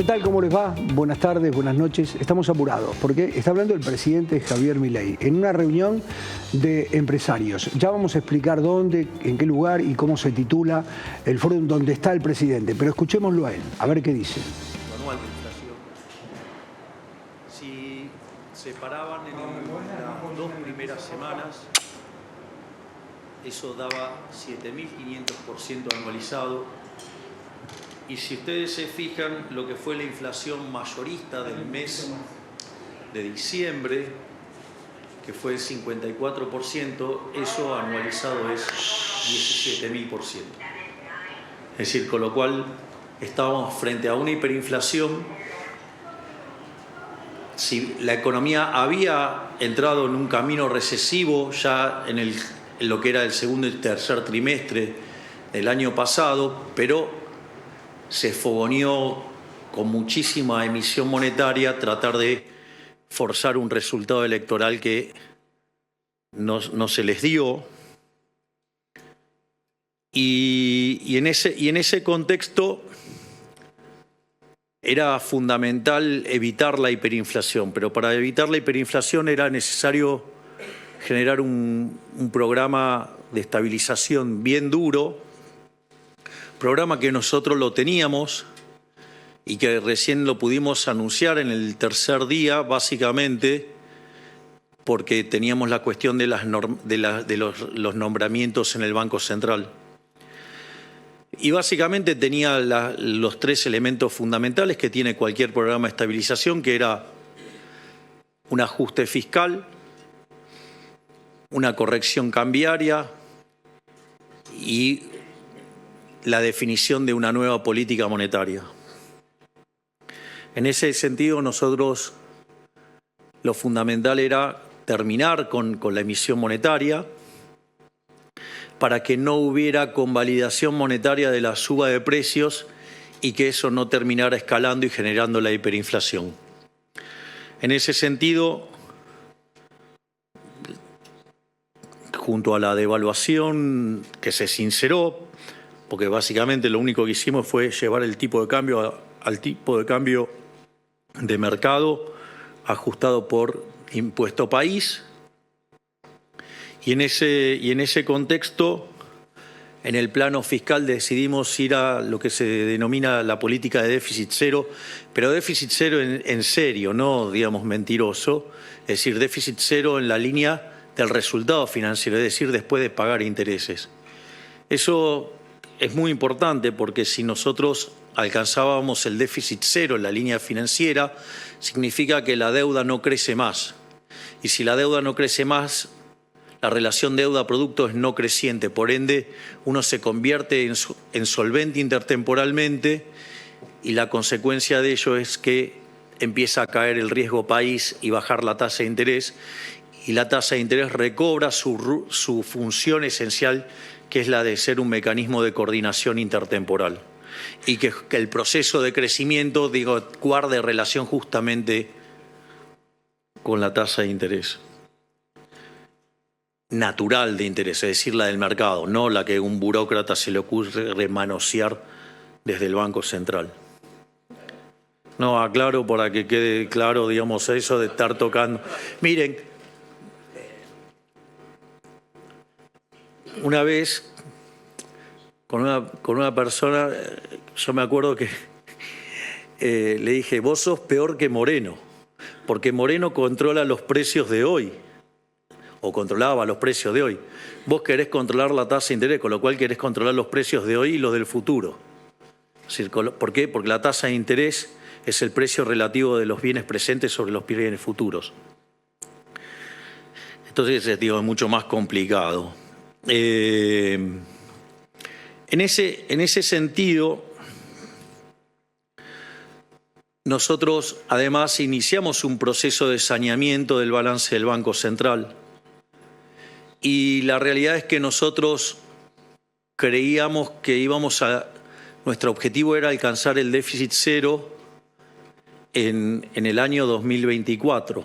¿Qué tal? ¿Cómo les va? Buenas tardes, buenas noches. Estamos apurados porque está hablando el presidente Javier Milei en una reunión de empresarios. Ya vamos a explicar dónde, en qué lugar y cómo se titula el foro donde está el presidente. Pero escuchémoslo a él, a ver qué dice. Anual de inflación. Si se paraban en las dos primeras semanas, eso daba 7.500% anualizado. Y si ustedes se fijan lo que fue la inflación mayorista del mes de diciembre, que fue el 54%, eso anualizado es 17.000%. Es decir, con lo cual estábamos frente a una hiperinflación. Si la economía había entrado en un camino recesivo ya en lo que era el segundo y tercer trimestre del año pasado, pero se fogoneó con muchísima emisión monetaria tratar de forzar un resultado electoral que no se les dio. Y en ese contexto era fundamental evitar la hiperinflación, pero para evitar la hiperinflación era necesario generar un programa de estabilización bien duro, programa que nosotros lo teníamos y que recién lo pudimos anunciar en el tercer día, básicamente porque teníamos la cuestión de los nombramientos en el Banco Central. Y básicamente tenía los tres elementos fundamentales que tiene cualquier programa de estabilización, que era un ajuste fiscal, una corrección cambiaria y la definición de una nueva política monetaria. En ese sentido, nosotros lo fundamental era terminar con la emisión monetaria para que no hubiera convalidación monetaria de la suba de precios y que eso no terminara escalando y generando la hiperinflación. En ese sentido, junto a la devaluación que se sinceró, porque básicamente lo único que hicimos fue llevar el tipo de cambio al tipo de cambio de mercado ajustado por impuesto país. Y en ese contexto, en el plano fiscal decidimos ir a lo que se denomina la política de déficit cero, pero déficit cero en serio, no digamos mentiroso, es decir, déficit cero en la línea del resultado financiero, es decir, después de pagar intereses. Eso es muy importante porque si nosotros alcanzábamos el déficit cero en la línea financiera, significa que la deuda no crece más. Y si la deuda no crece más, la relación deuda-producto es no creciente. Por ende, uno se convierte en solvente intertemporalmente y la consecuencia de ello es que empieza a caer el riesgo país y bajar la tasa de interés. Y la tasa de interés recobra su función esencial, que es la de ser un mecanismo de coordinación intertemporal. Y que el proceso de crecimiento, guarde relación justamente con la tasa de interés natural de interés, es decir, la del mercado, no la que a un burócrata se le ocurre manosear desde el Banco Central. No, aclaro para que quede claro, digamos, eso de estar tocando. Miren, una vez con una persona, yo me acuerdo que le dije, vos sos peor que Moreno, porque Moreno controla los precios de hoy, o controlaba los precios de hoy. Vos querés controlar la tasa de interés, con lo cual querés controlar los precios de hoy y los del futuro. Es decir, ¿por qué? Porque la tasa de interés es el precio relativo de los bienes presentes sobre los bienes futuros. Entonces, es mucho más complicado. En ese sentido, nosotros además iniciamos un proceso de saneamiento del balance del Banco Central. Y la realidad es que nosotros creíamos que nuestro objetivo era alcanzar el déficit cero en el año 2024.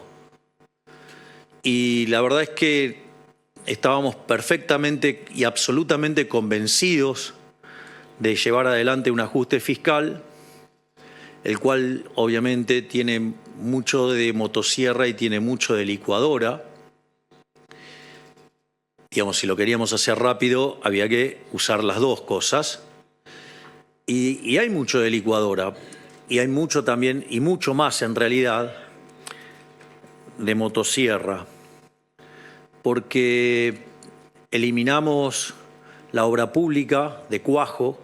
Y la verdad es que estábamos perfectamente y absolutamente convencidos de llevar adelante un ajuste fiscal el cual obviamente tiene mucho de motosierra y tiene mucho de licuadora. Digamos, si lo queríamos hacer rápido, había que usar las dos cosas. Y hay mucho de licuadora, y hay mucho también, y mucho más en realidad, de motosierra, porque eliminamos la obra pública de cuajo,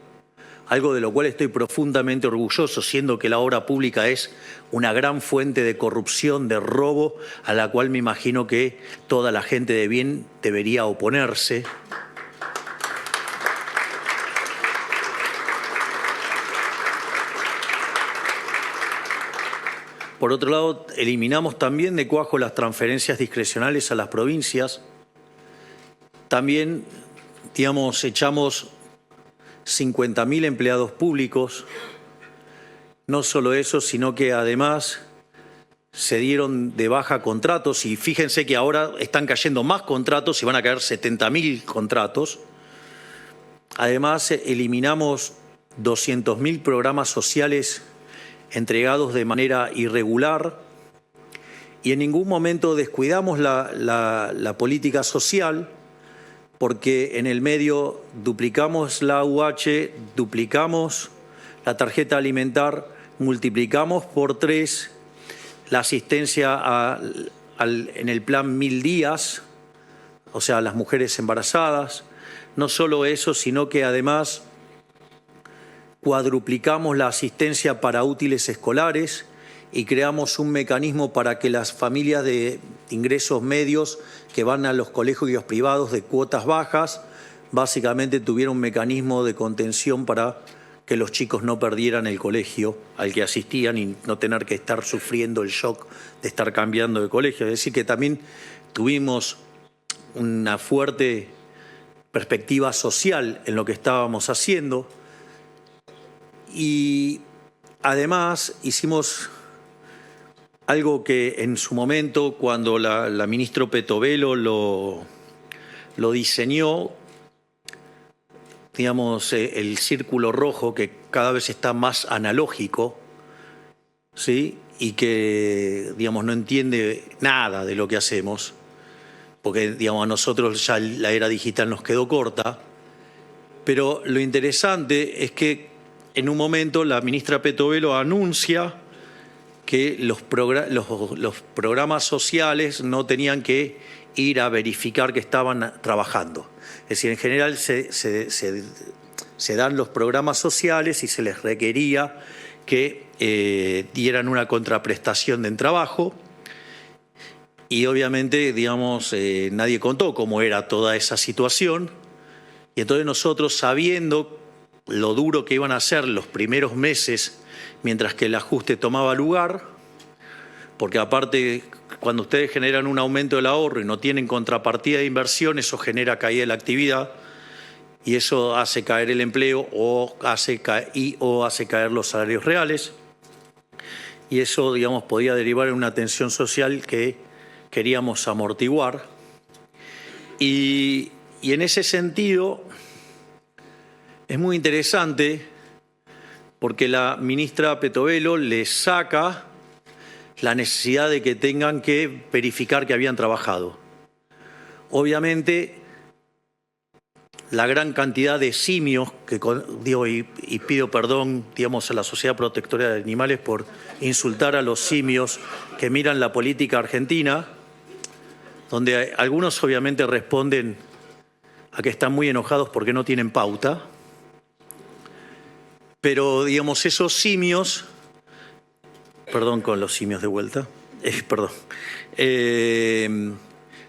algo de lo cual estoy profundamente orgulloso, siendo que la obra pública es una gran fuente de corrupción, de robo, a la cual me imagino que toda la gente de bien debería oponerse. Por otro lado, eliminamos también de cuajo las transferencias discrecionales a las provincias. También, digamos, echamos 50.000 empleados públicos. No solo eso, sino que además se dieron de baja contratos, y fíjense que ahora están cayendo más contratos y van a caer 70.000 contratos. Además, eliminamos 200.000 programas sociales entregados de manera irregular, y en ningún momento descuidamos la política social, porque en el medio duplicamos la UH, duplicamos la tarjeta alimentar, multiplicamos por 3 la asistencia en el plan 1000 días, o sea, a las mujeres embarazadas. No solo eso, sino que además cuadruplicamos la asistencia para útiles escolares y creamos un mecanismo para que las familias de ingresos medios que van a los colegios privados de cuotas bajas básicamente tuvieran un mecanismo de contención para que los chicos no perdieran el colegio al que asistían y no tener que estar sufriendo el shock de estar cambiando de colegio. Es decir, que también tuvimos una fuerte perspectiva social en lo que estábamos haciendo. Y además hicimos algo que en su momento, cuando la ministra Petovelo lo diseñó, digamos, el círculo rojo, que cada vez está más analógico, ¿sí? Y que, digamos, no entiende nada de lo que hacemos, porque, digamos, a nosotros ya la era digital nos quedó corta. Pero lo interesante es que en un momento la ministra Petovelo anuncia que los programas sociales no tenían que ir a verificar que estaban trabajando. Es decir, en general se dan los programas sociales y se les requería que dieran una contraprestación de trabajo, y obviamente, digamos, nadie contó cómo era toda esa situación, y entonces nosotros, sabiendo lo duro que iban a ser los primeros meses mientras que el ajuste tomaba lugar, porque aparte, cuando ustedes generan un aumento del ahorro y no tienen contrapartida de inversión, eso genera caída de la actividad, y eso hace caer el empleo o hace caer los salarios reales, y eso, digamos, podía derivar en una tensión social que queríamos amortiguar. Y en ese sentido es muy interesante, porque la ministra Petovelo le saca la necesidad de que tengan que verificar que habían trabajado. Obviamente, la gran cantidad de simios, que digo, y pido perdón, digamos, a la Sociedad Protectora de Animales por insultar a los simios que miran la política argentina, donde algunos obviamente responden a que están muy enojados porque no tienen pauta. Pero, digamos, esos simios, perdón con los simios de vuelta,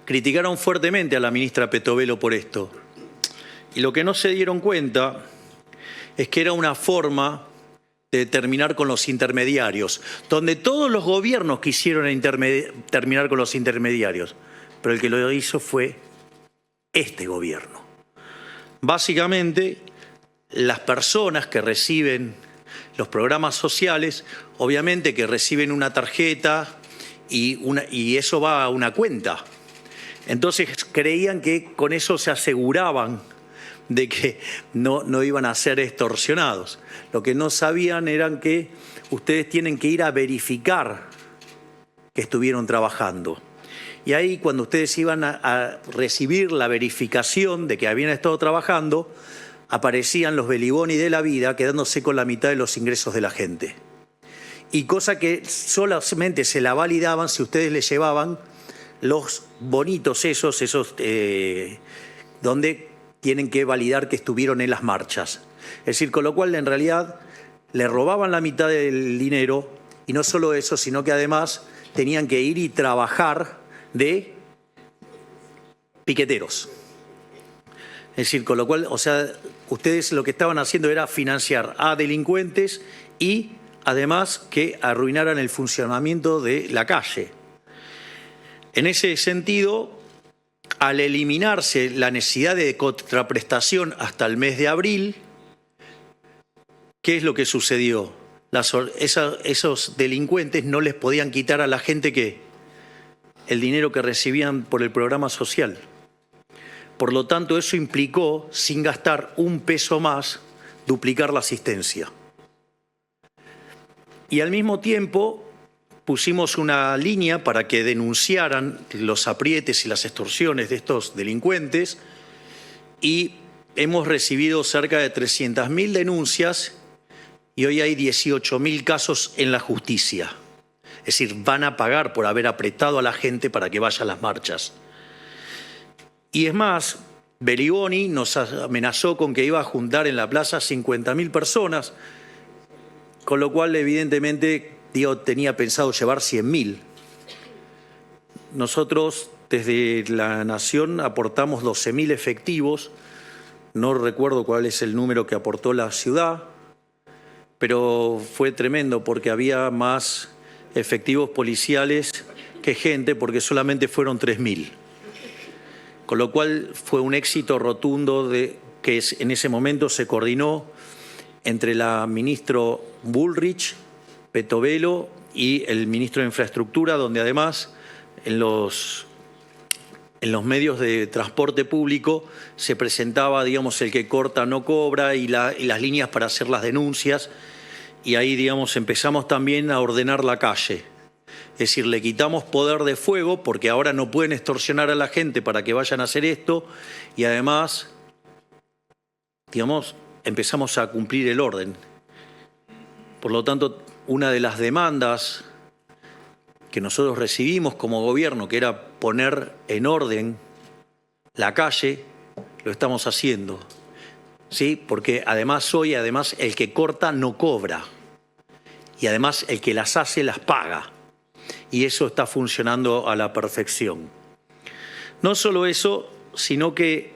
criticaron fuertemente a la ministra Petovelo por esto. Y lo que no se dieron cuenta es que era una forma de terminar con los intermediarios, donde todos los gobiernos quisieron terminar con los intermediarios, pero el que lo hizo fue este gobierno. Básicamente, las personas que reciben los programas sociales, obviamente que reciben una tarjeta y eso va a una cuenta. Entonces creían que con eso se aseguraban de que no iban a ser extorsionados. Lo que no sabían eran que ustedes tienen que ir a verificar que estuvieron trabajando. Y ahí, cuando ustedes iban a recibir la verificación de que habían estado trabajando, aparecían los Beliboni de la vida quedándose con la mitad de los ingresos de la gente. Y cosa que solamente se la validaban si ustedes les llevaban los bonitos esos donde tienen que validar que estuvieron en las marchas. Es decir, con lo cual en realidad le robaban la mitad del dinero, y no solo eso, sino que además tenían que ir y trabajar de piqueteros. Es decir, con lo cual, o sea, ustedes lo que estaban haciendo era financiar a delincuentes y además que arruinaran el funcionamiento de la calle. En ese sentido, al eliminarse la necesidad de contraprestación hasta el mes de abril, ¿qué es lo que sucedió? Esos delincuentes no les podían quitar a la gente el dinero que recibían por el programa social. Por lo tanto, eso implicó, sin gastar un peso más, duplicar la asistencia. Y al mismo tiempo pusimos una línea para que denunciaran los aprietes y las extorsiones de estos delincuentes, y hemos recibido cerca de 300.000 denuncias y hoy hay 18.000 casos en la justicia. Es decir, van a pagar por haber apretado a la gente para que vaya a las marchas. Y es más, Beliboni nos amenazó con que iba a juntar en la plaza 50.000 personas, con lo cual evidentemente tenía pensado llevar 100.000. Nosotros desde la Nación aportamos 12.000 efectivos, no recuerdo cuál es el número que aportó la ciudad, pero fue tremendo porque había más efectivos policiales que gente, porque solamente fueron 3.000. Con lo cual fue un éxito rotundo que en ese momento se coordinó entre la ministro Bullrich, Petovelo y el ministro de Infraestructura, donde además en los medios de transporte público se presentaba, digamos, el que corta no cobra y las líneas para hacer las denuncias. Y ahí, digamos, empezamos también a ordenar la calle. Es decir, le quitamos poder de fuego porque ahora no pueden extorsionar a la gente para que vayan a hacer esto, y además, digamos, empezamos a cumplir el orden. Por lo tanto, una de las demandas que nosotros recibimos como gobierno, que era poner en orden la calle, lo estamos haciendo. ¿Sí? Porque además hoy, el que corta no cobra. Y además el que las hace las paga. Y eso está funcionando a la perfección. No solo eso, sino que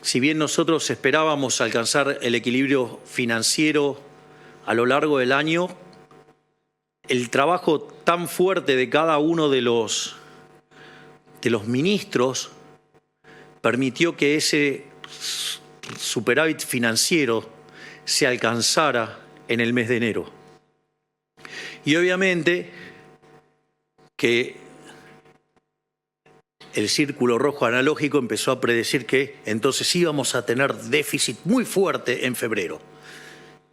si bien nosotros esperábamos alcanzar el equilibrio financiero a lo largo del año, el trabajo tan fuerte de cada uno de los ministros permitió que ese superávit financiero se alcanzara en el mes de enero. Y obviamente que el círculo rojo analógico empezó a predecir que entonces íbamos a tener déficit muy fuerte en febrero.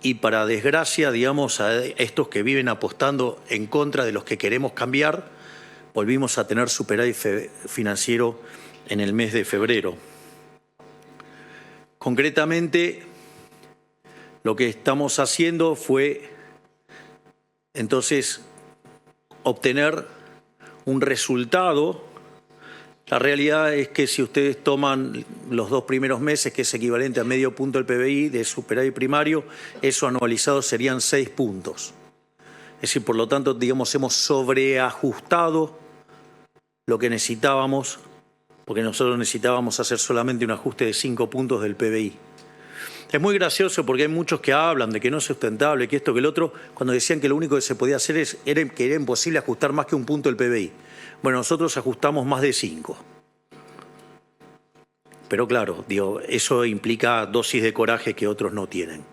Y para desgracia, digamos, a estos que viven apostando en contra de los que queremos cambiar, volvimos a tener superávit financiero en el mes de febrero. Concretamente, lo que estamos haciendo fue entonces obtener un resultado. La realidad es que si ustedes toman los 2 primeros meses, que es equivalente a medio punto del PBI de superávit primario, eso anualizado serían 6 puntos. Es decir, por lo tanto, digamos, hemos sobreajustado lo que necesitábamos, porque nosotros necesitábamos hacer solamente un ajuste de 5 puntos del PBI. Es muy gracioso porque hay muchos que hablan de que no es sustentable, que esto, que el otro, cuando decían que lo único que se podía hacer era que era imposible ajustar más que un punto del PBI. Bueno, nosotros ajustamos más de 5. Pero claro, digo, eso implica dosis de coraje que otros no tienen.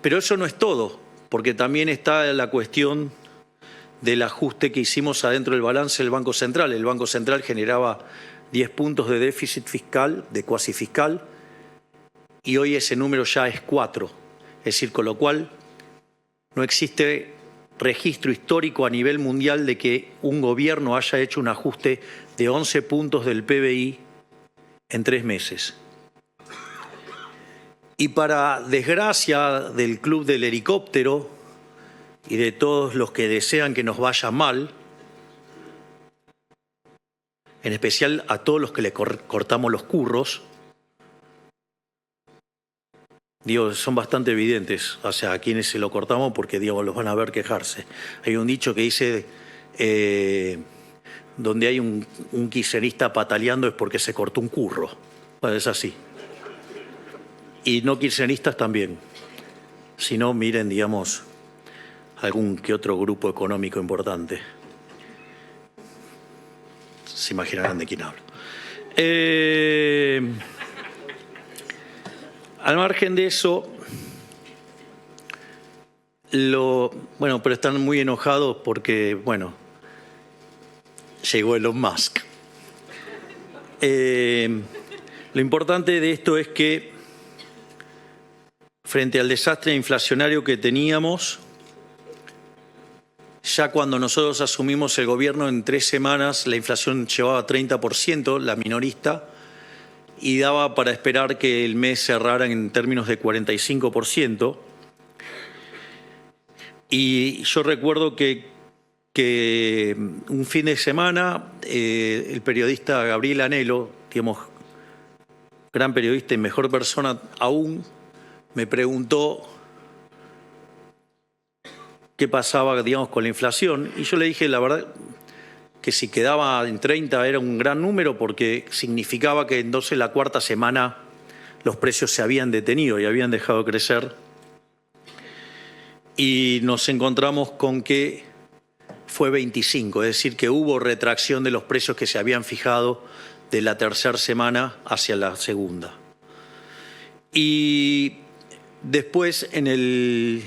Pero eso no es todo, porque también está la cuestión del ajuste que hicimos adentro del balance del Banco Central. El Banco Central generaba 10 puntos de déficit fiscal, de cuasi fiscal, y hoy ese número ya es 4. Es decir, con lo cual no existe registro histórico a nivel mundial de que un gobierno haya hecho un ajuste de 11 puntos del PBI en 3 meses. Y para desgracia del Club del Helicóptero y de todos los que desean que nos vaya mal, en especial a todos los que le cortamos los curros, digo, son bastante evidentes, o sea, a quienes se lo cortamos porque, digo, los van a ver quejarse. Hay un dicho que dice, donde hay un kirchnerista pataleando es porque se cortó un curro. Bueno, es así. Y no kirchneristas también. Si no, miren, digamos, algún que otro grupo económico importante. Se imaginarán de quién hablo. Al margen de eso, bueno, pero están muy enojados porque, bueno, llegó Elon Musk. Lo importante de esto es que frente al desastre inflacionario que teníamos, ya cuando nosotros asumimos el gobierno en 3 semanas, la inflación llevaba 30%, la minorista, y daba para esperar que el mes cerrara en términos de 45%. Y yo recuerdo que un fin de semana el periodista Gabriel Anhelo, digamos, gran periodista y mejor persona aún, me preguntó qué pasaba, digamos, con la inflación. Y yo le dije, la verdad, que si quedaba en 30 era un gran número porque significaba que entonces la 4ª semana los precios se habían detenido y habían dejado de crecer. Y nos encontramos con que fue 25, es decir, que hubo retracción de los precios que se habían fijado de la 3ª semana hacia la 2ª. Y después, en el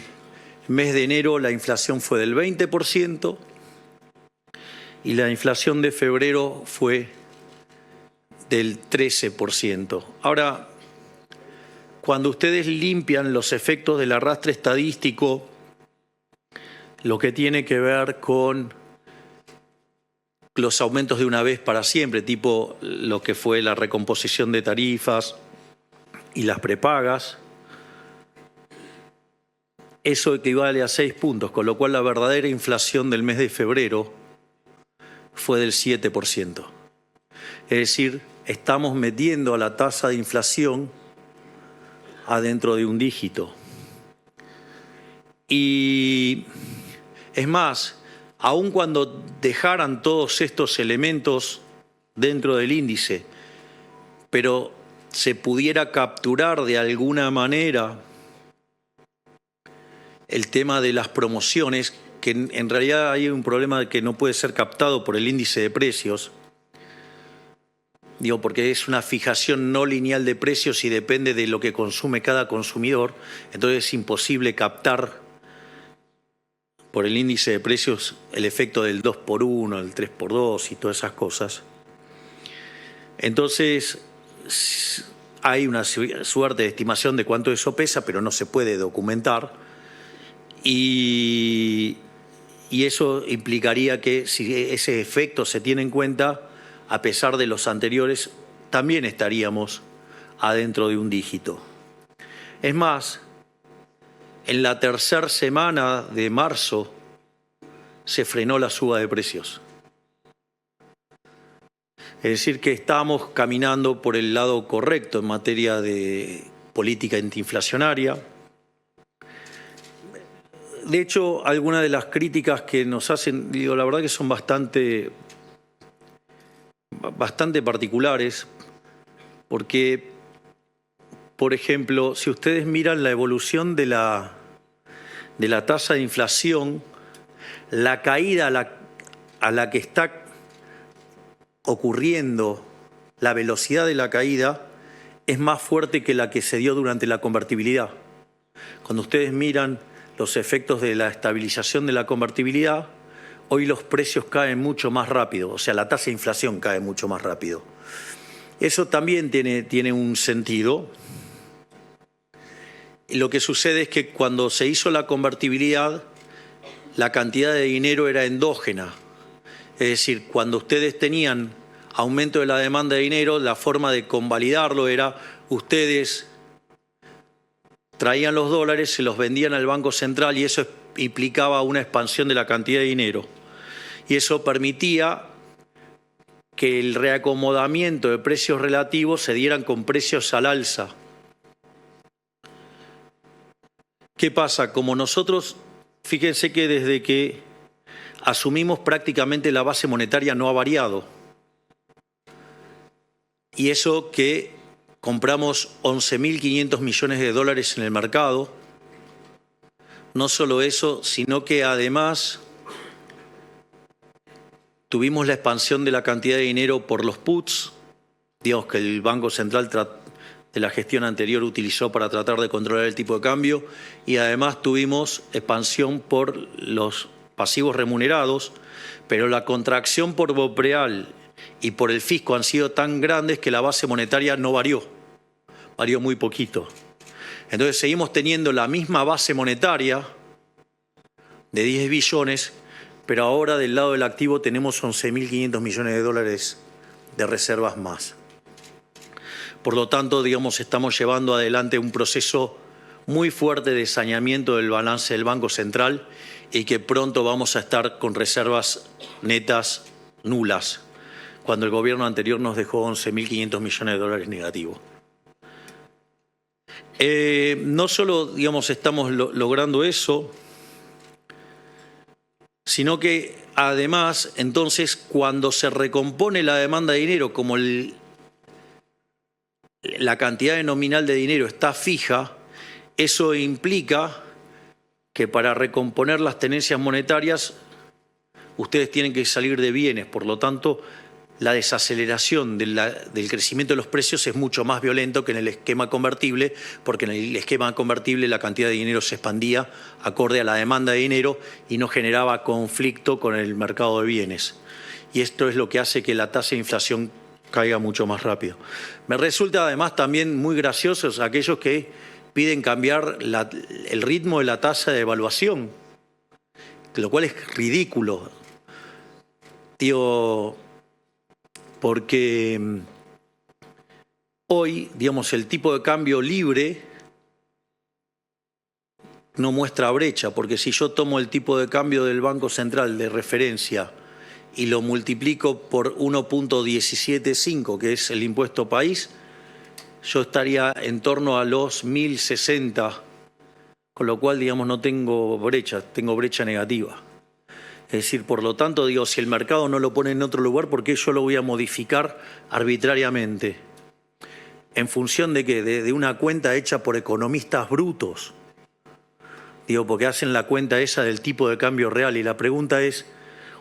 mes de enero, la inflación fue del 20%. Y la inflación de febrero fue del 13%. Ahora, cuando ustedes limpian los efectos del arrastre estadístico, lo que tiene que ver con los aumentos de una vez para siempre, tipo lo que fue la recomposición de tarifas y las prepagas, eso equivale a 6 puntos, con lo cual la verdadera inflación del mes de febrero fue del 7%. Es decir, estamos metiendo a la tasa de inflación adentro de un dígito. Y es más, aun cuando dejaran todos estos elementos dentro del índice, pero se pudiera capturar de alguna manera el tema de las promociones, que en realidad hay un problema que no puede ser captado por el índice de precios, digo, porque es una fijación no lineal de precios y depende de lo que consume cada consumidor, entonces es imposible captar por el índice de precios el efecto del 2x1, el 3x2 y todas esas cosas. Entonces hay una suerte de estimación de cuánto eso pesa, pero no se puede documentar. Y eso implicaría que si ese efecto se tiene en cuenta, a pesar de los anteriores, también estaríamos adentro de un dígito. Es más, en la 3ª semana de marzo se frenó la suba de precios. Es decir, que estamos caminando por el lado correcto en materia de política antiinflacionaria. De hecho, algunas de las críticas que nos hacen, digo, la verdad que son bastante particulares, porque, por ejemplo, si ustedes miran la evolución de la tasa de inflación, la caída a la que está ocurriendo, la velocidad de la caída es más fuerte que la que se dio durante la convertibilidad. Cuando ustedes miran los efectos de la estabilización de la convertibilidad, hoy los precios caen mucho más rápido, o sea, la tasa de inflación cae mucho más rápido. Eso también tiene un sentido. Y lo que sucede es que cuando se hizo la convertibilidad, la cantidad de dinero era endógena. Es decir, cuando ustedes tenían aumento de la demanda de dinero, la forma de convalidarlo era ustedes traían los dólares, se los vendían al Banco Central y eso implicaba una expansión de la cantidad de dinero. Y eso permitía que el reacomodamiento de precios relativos se dieran con precios al alza. ¿Qué pasa? Como nosotros, fíjense que desde que asumimos prácticamente la base monetaria no ha variado. Y eso que compramos 11.500 millones de dólares en el mercado. No solo eso, sino que además tuvimos la expansión de la cantidad de dinero por los puts, digamos que el Banco Central de la gestión anterior utilizó para tratar de controlar el tipo de cambio, y además tuvimos expansión por los pasivos remunerados, pero la contracción por BOPREAL y por el fisco han sido tan grandes que la base monetaria no varió muy poquito. Entonces seguimos teniendo la misma base monetaria de 10 billones, pero ahora del lado del activo tenemos 11.500 millones de dólares de reservas más. Por lo tanto, digamos, estamos llevando adelante un proceso muy fuerte de saneamiento del balance del Banco Central y que pronto vamos a estar con reservas netas nulas, cuando el gobierno anterior nos dejó 11.500 millones de dólares negativos. No solo, digamos, estamos logrando eso, sino que además, entonces, cuando se recompone la demanda de dinero, como la cantidad nominal de dinero está fija, eso implica que para recomponer las tenencias monetarias ustedes tienen que salir de bienes. Por lo tanto, la desaceleración del crecimiento de los precios es mucho más violento que en el esquema convertible, porque en el esquema convertible la cantidad de dinero se expandía acorde a la demanda de dinero y no generaba conflicto con el mercado de bienes. Y esto es lo que hace que la tasa de inflación caiga mucho más rápido. Me resulta además también muy graciosos aquellos que piden cambiar el ritmo de la tasa de devaluación, lo cual es ridículo. Porque hoy, digamos, el tipo de cambio libre no muestra brecha, porque si yo tomo el tipo de cambio del Banco Central de referencia y lo multiplico por 1.175, que es el impuesto país, yo estaría en torno a los 1.060, con lo cual, digamos, no tengo brecha, tengo brecha negativa. Es decir, por lo tanto, digo, si el mercado no lo pone en otro lugar, ¿por qué yo lo voy a modificar arbitrariamente? ¿En función de qué? De una cuenta hecha por economistas brutos. Digo, porque hacen la cuenta esa del tipo de cambio real. Y la pregunta es,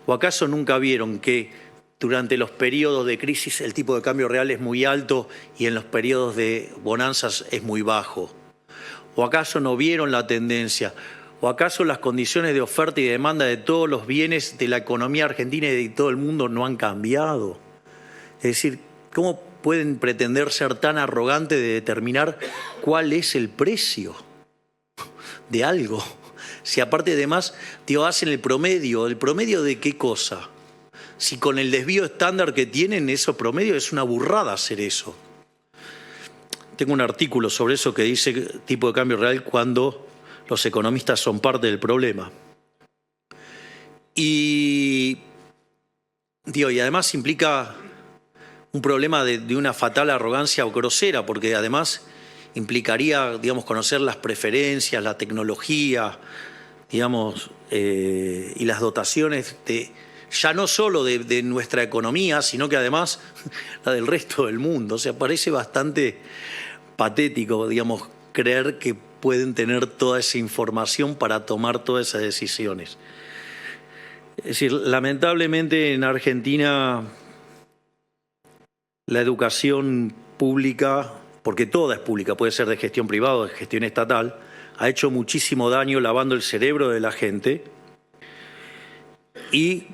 ¿o acaso nunca vieron que durante los periodos de crisis el tipo de cambio real es muy alto y en los periodos de bonanzas es muy bajo? ¿O acaso no vieron la tendencia? ¿O acaso las condiciones de oferta y demanda de todos los bienes de la economía argentina y de todo el mundo no han cambiado? Es decir, ¿cómo pueden pretender ser tan arrogantes de determinar cuál es el precio de algo? Si aparte además hacen el promedio de qué cosa. Si con el desvío estándar que tienen, eso promedio es una burrada hacer eso. Tengo un artículo sobre eso que dice tipo de cambio real cuando los economistas son parte del problema. Y además implica un problema de una fatal arrogancia o grosera, porque además implicaría, digamos, conocer las preferencias, la tecnología, digamos, y las dotaciones ya no solo de nuestra economía, sino que además la del resto del mundo. O sea, parece bastante patético, digamos, creer que pueden tener toda esa información para tomar todas esas decisiones. Es decir, lamentablemente en Argentina la educación pública, porque toda es pública, puede ser de gestión privada o de gestión estatal, ha hecho muchísimo daño lavando el cerebro de la gente y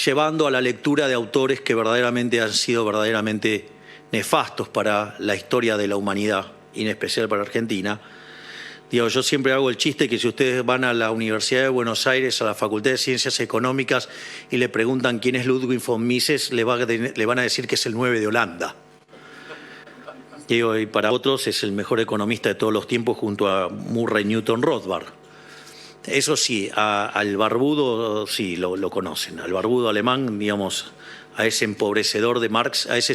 llevando a la lectura de autores que verdaderamente han sido verdaderamente nefastos para la historia de la humanidad, y en especial para Argentina. Digo, yo siempre hago el chiste que si ustedes van a la Universidad de Buenos Aires, a la Facultad de Ciencias Económicas, y le preguntan quién es Ludwig von Mises, le van a decir que es el 9 de Holanda. Digo, y para otros es el mejor economista de todos los tiempos junto a Murray Newton Rothbard. Eso sí, al barbudo sí lo conocen, al barbudo alemán, digamos, a ese empobrecedor de Marx, a ese...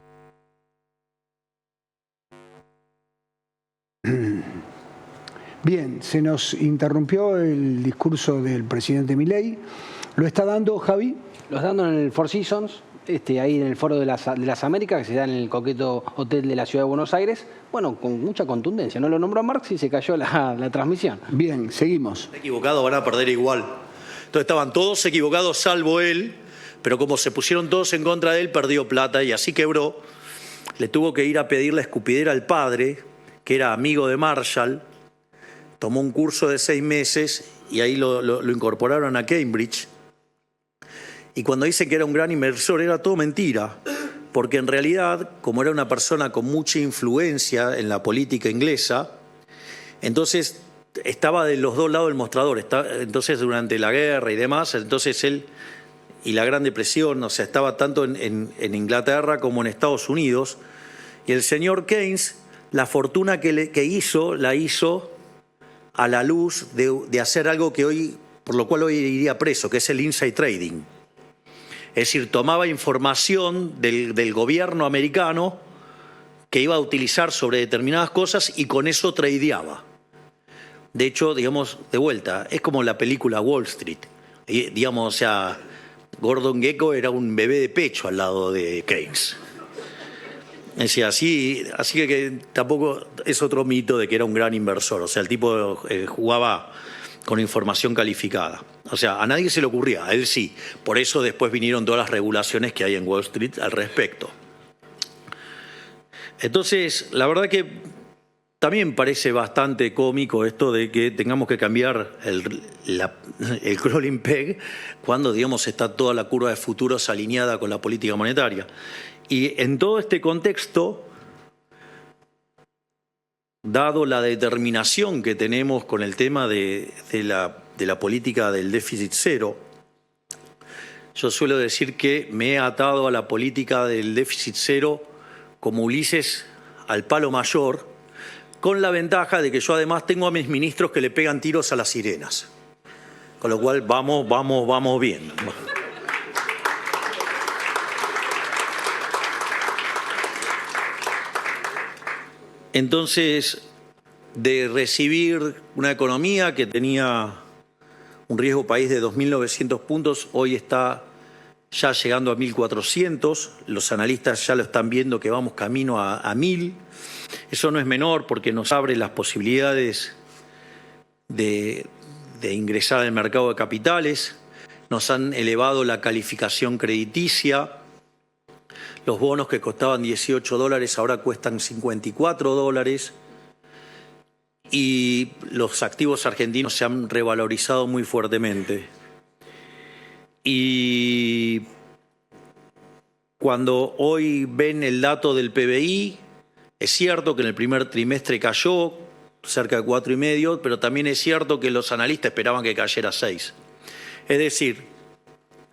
Bien, se nos interrumpió el discurso del presidente Milei. ¿Lo está dando, Javi? Lo está dando en el Four Seasons, ahí en el Foro de las Américas, que se da en el coqueto hotel de la Ciudad de Buenos Aires. Bueno, con mucha contundencia. No lo nombró Marx y se cayó la transmisión. Bien, seguimos. Equivocado, van a perder igual. Entonces estaban todos equivocados salvo él, pero como se pusieron todos en contra de él, perdió plata y así quebró. Le tuvo que ir a pedir la escupidera al padre, que era amigo de Marshall. Tomó un curso de 6 meses y ahí lo incorporaron a Cambridge. Y cuando dice que era un gran inversor, era todo mentira, porque en realidad, como era una persona con mucha influencia en la política inglesa, entonces estaba de los dos lados del mostrador. Entonces, durante la guerra y demás, entonces él y la Gran Depresión, o sea, estaba tanto en Inglaterra como en Estados Unidos. Y el señor Keynes, la fortuna que hizo, la hizo a la luz de hacer algo que hoy, por lo cual hoy iría preso, que es el inside trading. Es decir, tomaba información del gobierno americano que iba a utilizar sobre determinadas cosas y con eso tradeaba. De hecho, digamos, de vuelta, es como la película Wall Street. Digamos, o sea, Gordon Gekko era un bebé de pecho al lado de Keynes. Es decir, así que tampoco es otro mito de que era un gran inversor. O sea, el tipo jugaba con información calificada. O sea, a nadie se le ocurría, a él sí. Por eso después vinieron todas las regulaciones que hay en Wall Street al respecto. Entonces, la verdad que también parece bastante cómico esto de que tengamos que cambiar el crawling peg cuando, digamos, está toda la curva de futuros alineada con la política monetaria. Y en todo este contexto, dado la determinación que tenemos con el tema de la política del déficit cero, yo suelo decir que me he atado a la política del déficit cero como Ulises al palo mayor, con la ventaja de que yo además tengo a mis ministros que le pegan tiros a las sirenas. Con lo cual vamos bien. Entonces, de recibir una economía que tenía un riesgo país de 2.900 puntos, hoy está ya llegando a 1.400. Los analistas ya lo están viendo que vamos camino a 1.000. Eso no es menor porque nos abre las posibilidades de ingresar al mercado de capitales. Nos han elevado la calificación crediticia. Los bonos que costaban $18 ahora cuestan $54. Y los activos argentinos se han revalorizado muy fuertemente. Y cuando hoy ven el dato del PBI, es cierto que en el primer trimestre cayó cerca de 4,5, pero también es cierto que los analistas esperaban que cayera 6. Es decir,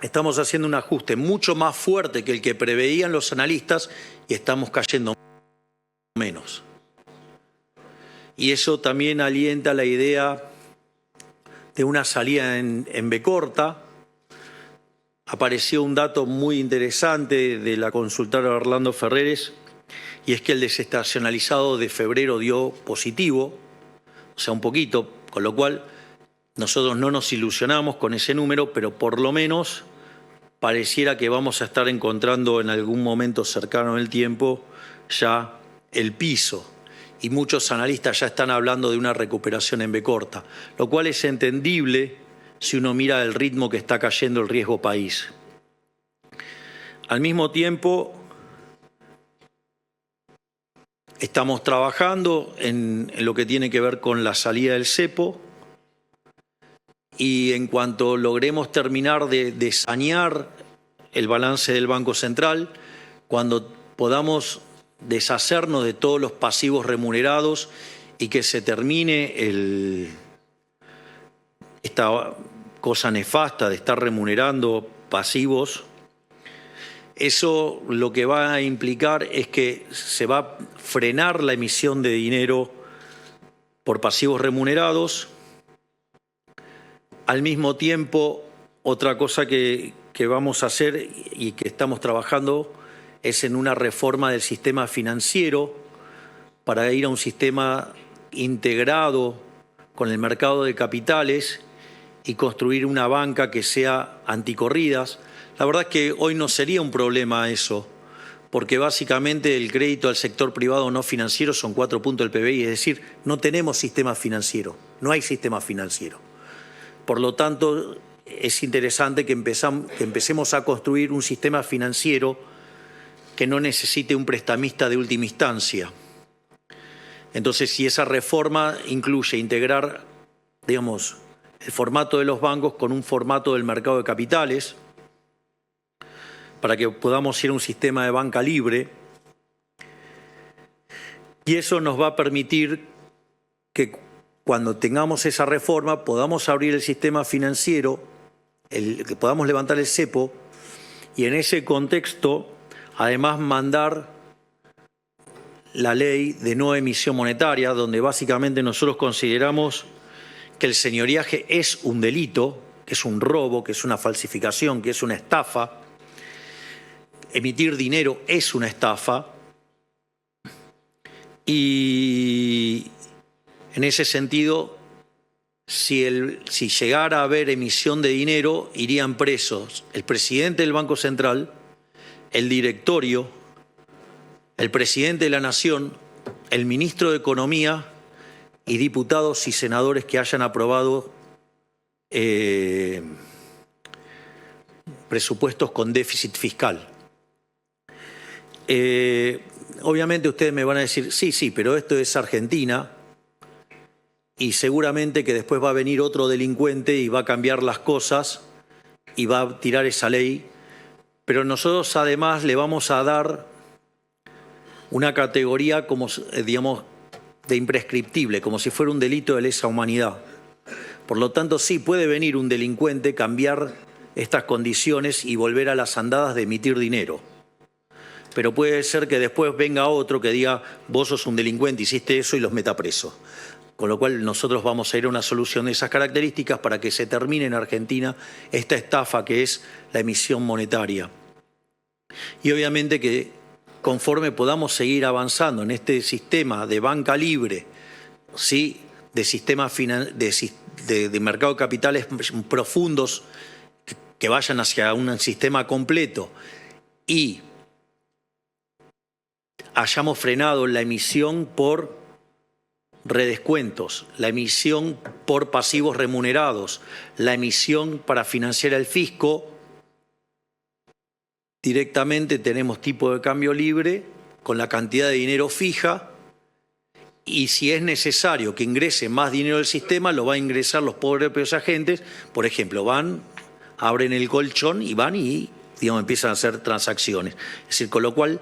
estamos haciendo un ajuste mucho más fuerte que el que preveían los analistas y estamos cayendo menos. Y eso también alienta la idea de una salida en B corta. Apareció un dato muy interesante de la consultora Orlando Ferreres, y es que el desestacionalizado de febrero dio positivo, o sea, un poquito, con lo cual nosotros no nos ilusionamos con ese número, pero por lo menos pareciera que vamos a estar encontrando en algún momento cercano en el tiempo ya el piso. Y muchos analistas ya están hablando de una recuperación en B corta, lo cual es entendible si uno mira el ritmo que está cayendo el riesgo país. Al mismo tiempo, estamos trabajando en lo que tiene que ver con la salida del cepo y en cuanto logremos terminar de sanear el balance del Banco Central, cuando podamos deshacernos de todos los pasivos remunerados y que se termine esta cosa nefasta de estar remunerando pasivos, eso lo que va a implicar es que se va a frenar la emisión de dinero por pasivos remunerados. Al mismo tiempo, otra cosa que vamos a hacer y que estamos trabajando es en una reforma del sistema financiero para ir a un sistema integrado con el mercado de capitales y construir una banca que sea anticorridas. La verdad es que hoy no sería un problema eso, porque básicamente el crédito al sector privado no financiero son 4 puntos del PBI, es decir, no tenemos sistema financiero, no hay sistema financiero. Por lo tanto, es interesante que empecemos a construir un sistema financiero que no necesite un prestamista de última instancia. Entonces, si esa reforma incluye integrar, digamos, el formato de los bancos con un formato del mercado de capitales, para que podamos ir a un sistema de banca libre, y eso nos va a permitir que cuando tengamos esa reforma podamos abrir el sistema financiero, que podamos levantar el cepo, y en ese contexto además mandar la ley de no emisión monetaria, donde básicamente nosotros consideramos que el señoriaje es un delito, que es un robo, que es una falsificación, que es una estafa. Emitir dinero es una estafa. Y en ese sentido, si llegara a haber emisión de dinero, irían presos el presidente del Banco Central, el directorio, el presidente de la Nación, el ministro de Economía y diputados y senadores que hayan aprobado presupuestos con déficit fiscal. Obviamente ustedes me van a decir, sí, pero esto es Argentina y seguramente que después va a venir otro delincuente y va a cambiar las cosas y va a tirar esa ley, pero nosotros además le vamos a dar una categoría como, digamos, de imprescriptible, como si fuera un delito de lesa humanidad. Por lo tanto, sí puede venir un delincuente, cambiar estas condiciones y volver a las andadas de emitir dinero. Pero puede ser que después venga otro que diga, vos sos un delincuente, hiciste eso y los meta preso. Con lo cual nosotros vamos a ir a una solución de esas características para que se termine en Argentina esta estafa que es la emisión monetaria. Y obviamente que conforme podamos seguir avanzando en este sistema de banca libre, ¿sí?, de sistemas de mercado de capitales profundos que vayan hacia un sistema completo y hayamos frenado la emisión por redescuentos, la emisión por pasivos remunerados, la emisión para financiar el fisco, directamente tenemos tipo de cambio libre con la cantidad de dinero fija y si es necesario que ingrese más dinero al sistema, lo va a ingresar los propios agentes. Por ejemplo, abren el colchón y van y, digamos, empiezan a hacer transacciones. Es decir, con lo cual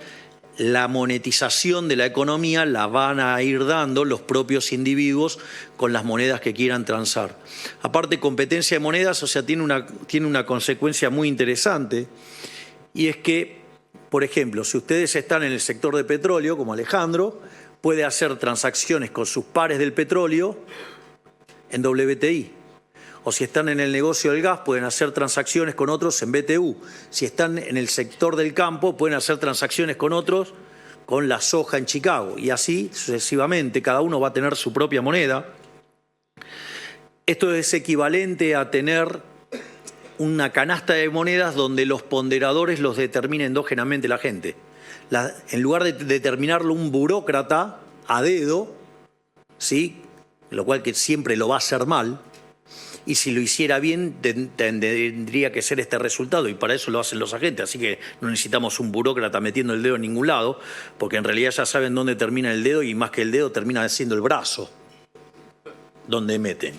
la monetización de la economía la van a ir dando los propios individuos con las monedas que quieran transar. Aparte, competencia de monedas, o sea, tiene una consecuencia muy interesante. Y es que, por ejemplo, si ustedes están en el sector de petróleo, como Alejandro, puede hacer transacciones con sus pares del petróleo en WTI. O si están en el negocio del gas, pueden hacer transacciones con otros en BTU. Si están en el sector del campo, pueden hacer transacciones con otros con la soja en Chicago. Y así sucesivamente, cada uno va a tener su propia moneda. Esto es equivalente a tener una canasta de monedas donde los ponderadores los determina endógenamente la gente. En lugar de determinarlo un burócrata a dedo, ¿sí?, lo cual que siempre lo va a hacer mal, y si lo hiciera bien tendría que ser este resultado, y para eso lo hacen los agentes, así que no necesitamos un burócrata metiendo el dedo en ningún lado, porque en realidad ya saben dónde termina el dedo y más que el dedo termina siendo el brazo donde meten.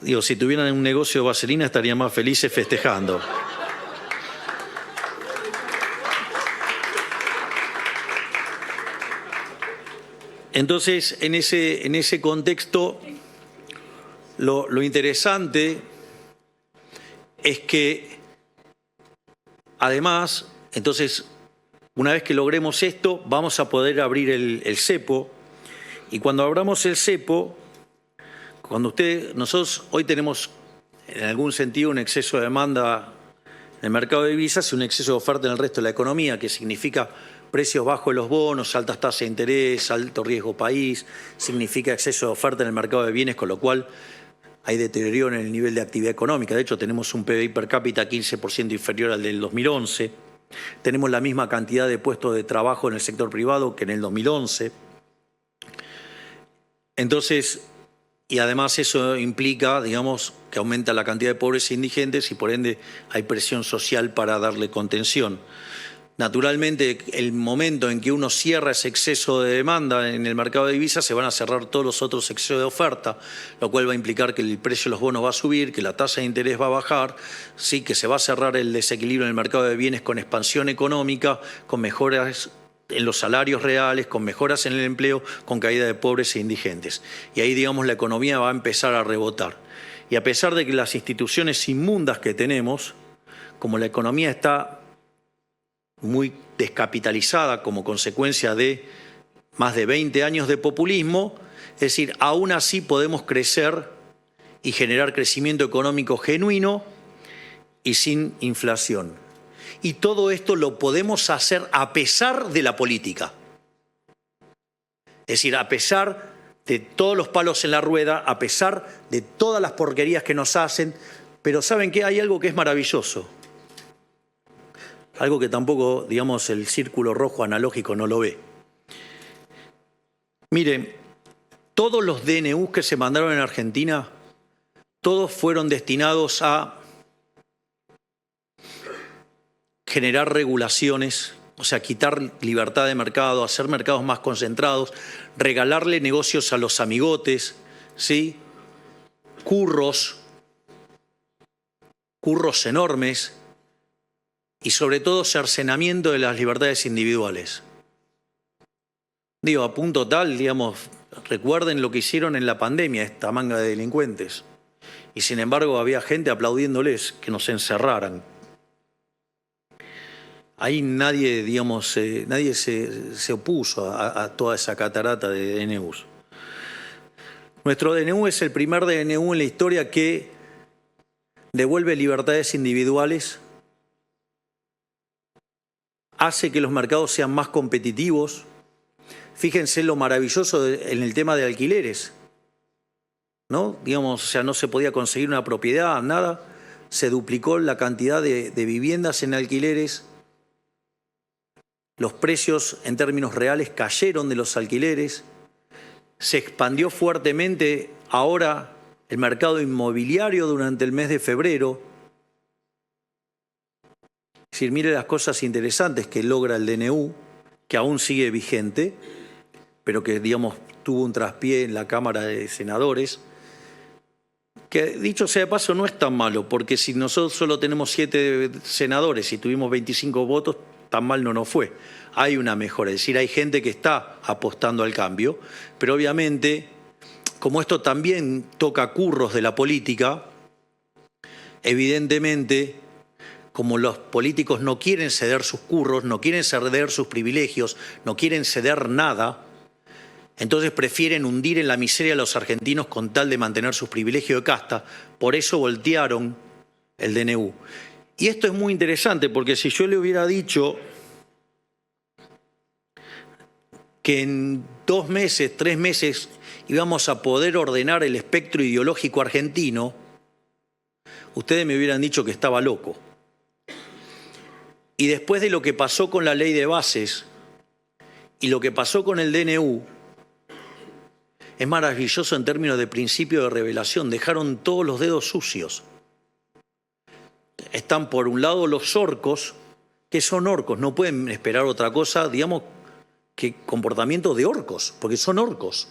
Digo, si tuvieran un negocio de vaselina estarían más felices festejando. Entonces, en ese contexto, lo interesante es que, además, entonces, una vez que logremos esto, vamos a poder abrir el cepo. Y cuando abramos el cepo, nosotros hoy tenemos, en algún sentido, un exceso de demanda en el mercado de divisas y un exceso de oferta en el resto de la economía, que significa precios bajos de los bonos, altas tasas de interés, alto riesgo país, significa exceso de oferta en el mercado de bienes, con lo cual hay deterioro en el nivel de actividad económica. De hecho, tenemos un PBI per cápita 15% inferior al del 2011. Tenemos la misma cantidad de puestos de trabajo en el sector privado que en el 2011. Entonces, y además eso implica, digamos, que aumenta la cantidad de pobres e indigentes y por ende hay presión social para darle contención. Naturalmente, el momento en que uno cierra ese exceso de demanda en el mercado de divisas, se van a cerrar todos los otros excesos de oferta, lo cual va a implicar que el precio de los bonos va a subir, que la tasa de interés va a bajar, sí, que se va a cerrar el desequilibrio en el mercado de bienes con expansión económica, con mejoras en los salarios reales, con mejoras en el empleo, con caída de pobres e indigentes. Y ahí, digamos, la economía va a empezar a rebotar. Y a pesar de que las instituciones inmundas que tenemos, como la economía está muy descapitalizada como consecuencia de más de 20 años de populismo, es decir, aún así podemos crecer y generar crecimiento económico genuino y sin inflación. Y todo esto lo podemos hacer a pesar de la política. Es decir, a pesar de todos los palos en la rueda, a pesar de todas las porquerías que nos hacen, pero ¿saben qué? Hay algo que es maravilloso. Algo que tampoco, digamos, el círculo rojo analógico no lo ve. Miren, todos los DNUs que se mandaron en Argentina, todos fueron destinados a generar regulaciones, o sea, quitar libertad de mercado, hacer mercados más concentrados, regalarle negocios a los amigotes, ¿sí? Curros enormes, y sobre todo cercenamiento de las libertades individuales. Digo, a punto tal, digamos, recuerden lo que hicieron en la pandemia, esta manga de delincuentes. Y sin embargo había gente aplaudiéndoles que nos encerraran. Ahí nadie, digamos, nadie se opuso a toda esa catarata de DNUs. Nuestro DNU es el primer DNU en la historia que devuelve libertades individuales, hace que los mercados sean más competitivos. Fíjense lo maravilloso en el tema de alquileres, ¿no? Digamos, o sea, no se podía conseguir una propiedad, nada. Se duplicó la cantidad de viviendas en alquileres. Los precios en términos reales cayeron de los alquileres. Se expandió fuertemente ahora el mercado inmobiliario durante el mes de febrero. Es decir, mire las cosas interesantes que logra el DNU, que aún sigue vigente, pero que, digamos, tuvo un traspié en la Cámara de Senadores, que, dicho sea de paso, no es tan malo, porque si nosotros solo tenemos 7 senadores y tuvimos 25 votos, tan mal no nos fue. Hay una mejora, es decir, hay gente que está apostando al cambio, pero obviamente, como esto también toca curros de la política, evidentemente, como los políticos no quieren ceder sus curros, no quieren ceder sus privilegios, no quieren ceder nada, entonces prefieren hundir en la miseria a los argentinos con tal de mantener sus privilegios de casta. Por eso voltearon el DNU. Y esto es muy interesante, porque si yo le hubiera dicho que en 2 meses, 3 meses íbamos a poder ordenar el espectro ideológico argentino, ustedes me hubieran dicho que estaba loco. Y después de lo que pasó con la ley de bases y lo que pasó con el DNU, es maravilloso en términos de principio de revelación. Dejaron todos los dedos sucios. Están por un lado los orcos, que son orcos, no pueden esperar otra cosa, digamos, que comportamiento de orcos, porque son orcos.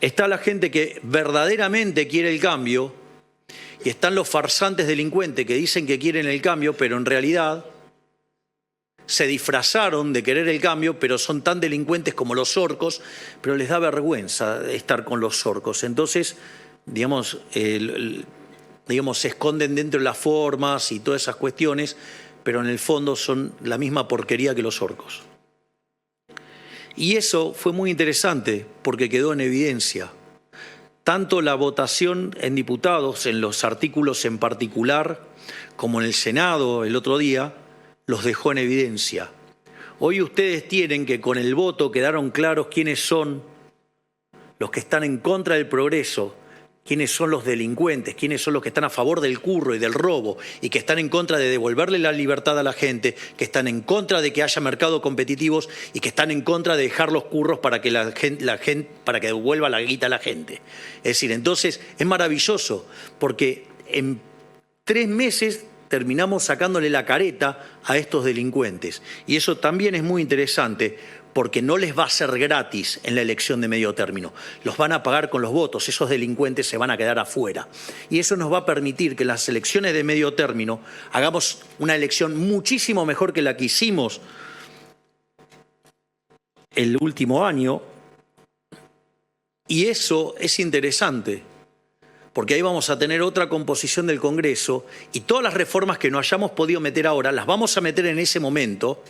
está la gente que verdaderamente quiere el cambio y están los farsantes delincuentes que dicen que quieren el cambio, pero en realidad se disfrazaron de querer el cambio, pero son tan delincuentes como los orcos, pero les da vergüenza estar con los orcos. Entonces, digamos, se esconden dentro de las formas y todas esas cuestiones, pero en el fondo son la misma porquería que los orcos. Y eso fue muy interesante porque quedó en evidencia. Tanto la votación en diputados, en los artículos en particular, como en el Senado el otro día, los dejó en evidencia. Hoy ustedes tienen que con el voto quedaron claros quiénes son los que están en contra del progreso, quiénes son los delincuentes, quiénes son los que están a favor del curro y del robo y que están en contra de devolverle la libertad a la gente, que están en contra de que haya mercados competitivos y que están en contra de dejar los curros para que para que devuelva la guita a la gente. Es decir, entonces es maravilloso porque en 3 meses terminamos sacándole la careta a estos delincuentes. Y eso también es muy interesante porque no les va a ser gratis en la elección de medio término. Los van a pagar con los votos, esos delincuentes se van a quedar afuera. Y eso nos va a permitir que en las elecciones de medio término hagamos una elección muchísimo mejor que la que hicimos el último año. Y eso es interesante, porque ahí vamos a tener otra composición del Congreso y todas las reformas que no hayamos podido meter ahora, las vamos a meter en ese momento,